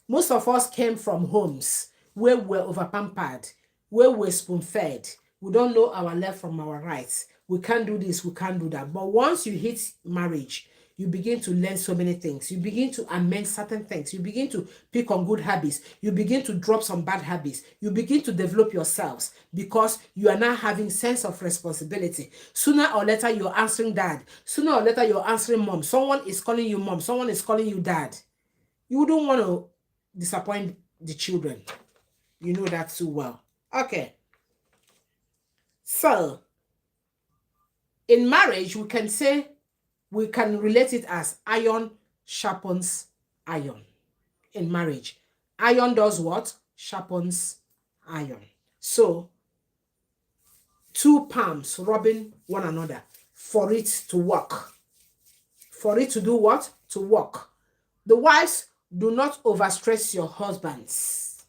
Most of us came from homes where we were overpampered, where we were spoon-fed. We don't know our left from our right. We can't do this, we can't do that. But once you hit marriage, you begin to learn so many things. You begin to amend certain things. You begin to pick on good habits. You begin to drop some bad habits. You begin to develop yourselves because you are now having sense of responsibility. Sooner or later, you're answering dad. Sooner or later, you're answering mom. Someone is calling you mom. Someone is calling you dad. You don't want to disappoint the children. You know that too well. Okay. So, in marriage, we can say, we can relate it as iron sharpens iron. In marriage, iron does what? Sharpens iron. So, two palms rubbing one another for it to work. For it to do what? To work. The wives, do not overstress your husbands.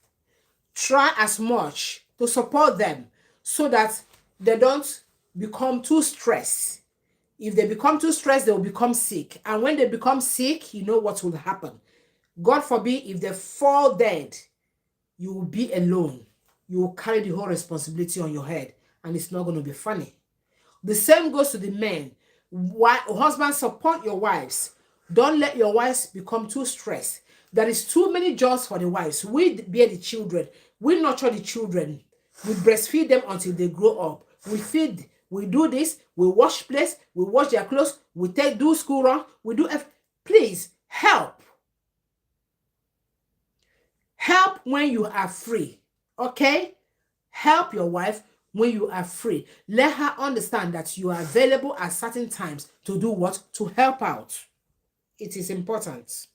Try as much to support them so that they don't become too stressed. If they become too stressed, they will become sick. And when they become sick, you know what will happen. God forbid, if they fall dead, you will be alone. You will carry the whole responsibility on your head, and it's not going to be funny. The same goes to the men. Husbands, support your wives. Don't let your wives become too stressed. There is too many jobs for the wives. We bear the children. We nurture the children. We breastfeed them until they grow up. We feed. We do this. We wash plates. We wash their clothes. We do school run. We do. Please help. Help when you are free. Okay? Help your wife when you are free. Let her understand that you are available at certain times to do what? To help out. It is important.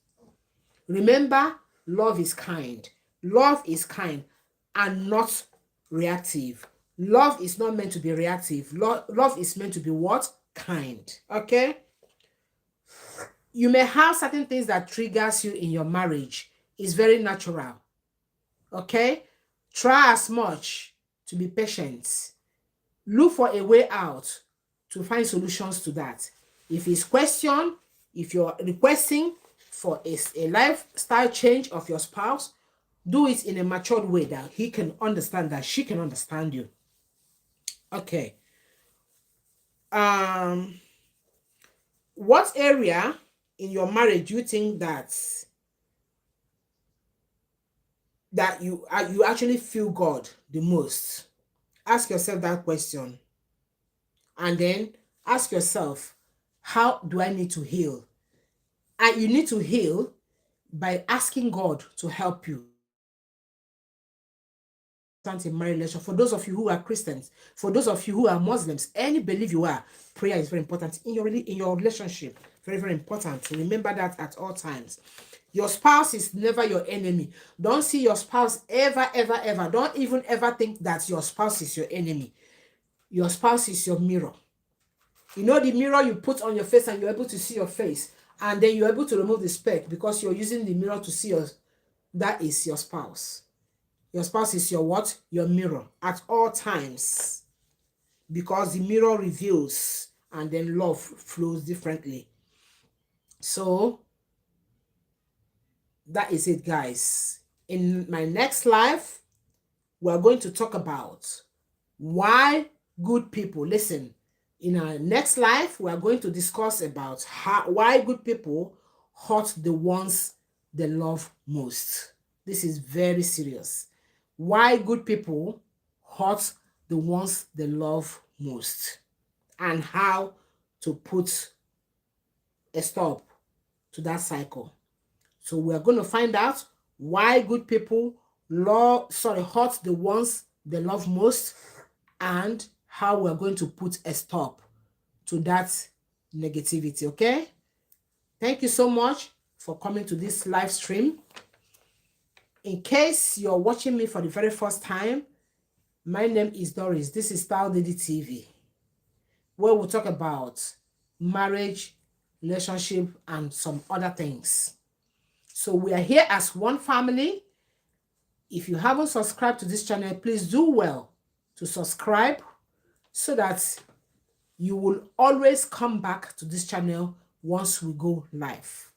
Remember, love is kind. Love is kind and not reactive. Love is not meant to be reactive. Love is meant to be what? Kind. Okay? You may have certain things that triggers you in your marriage. It's very natural. Okay? Try as much to be patient. Look for a way out to find solutions to that. If it's question, if you're requesting for a lifestyle change of your spouse, do it in a matured way that he can understand, that she can understand you. Okay. What area in your marriage do you think that you actually feel God the most? Ask yourself that question. And then ask yourself, how do I need to heal? And you need to heal by asking God to help you. In my relation, for those of you who are Christians, for those of you who are Muslims, any belief you are, prayer is very important in your relationship. Very, very important. Remember that at all times. Your spouse is never your enemy. Don't see your spouse ever, ever, ever. Don't even ever think that your spouse is your enemy. Your spouse is your mirror. You know the mirror you put on your face and you're able to see your face. And then you're able to remove the speck because you're using the mirror to see that is your spouse. Your spouse is your what? Your mirror at all times. Because the mirror reveals and then love flows differently. So, that is it, guys. In my next live, we're going to talk about why good people, listen, in our next live, we're going to discuss about why good people hurt the ones they love most. This is very serious. Why good people hurt the ones they love most, and how to put a stop to that cycle. So we're going to find out why good people hurt the ones they love most, and how we're going to put a stop to that negativity. Okay? Thank you so much for coming to this live stream. In case you're watching me for the very first time, my name is Doris. This is StyleDDTV, where we'll talk about marriage, relationship, and some other things. So we are here as one family. If you haven't subscribed to this channel, please do well to subscribe so that you will always come back to this channel once we go live.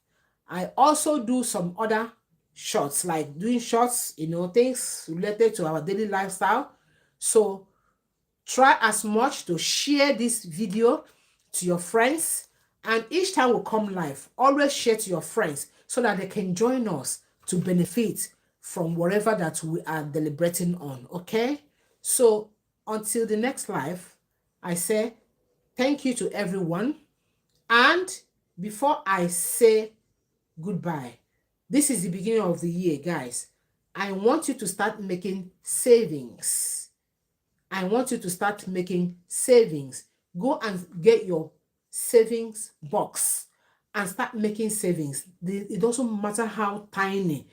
I also do some other shorts, like doing shorts, things related to our daily lifestyle. So try as much to share this video to your friends And each time we come live, always share to your friends so that they can join us to benefit from whatever that we are deliberating on. Okay? So until the next live, I say thank you to everyone. And before I say goodbye, this is the beginning of the year, guys. I want you to start making savings. I want you to start making savings. Go and get your savings box and start making savings. It doesn't matter how tiny.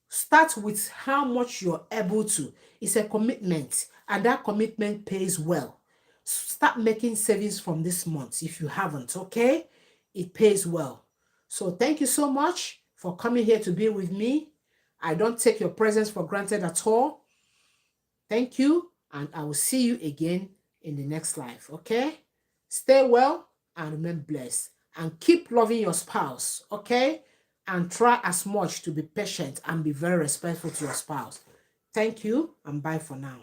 Start with how much you're able to. It's a commitment, and that commitment pays well. Start making savings from this month if you haven't, okay? It pays well. So thank you so much for coming here to be with me. I don't take your presence for granted at all. Thank you, and I will see you again in the next life, okay? Stay well and remain blessed. And keep loving your spouse, okay? And try as much to be patient and be very respectful to your spouse. Thank you, and bye for now.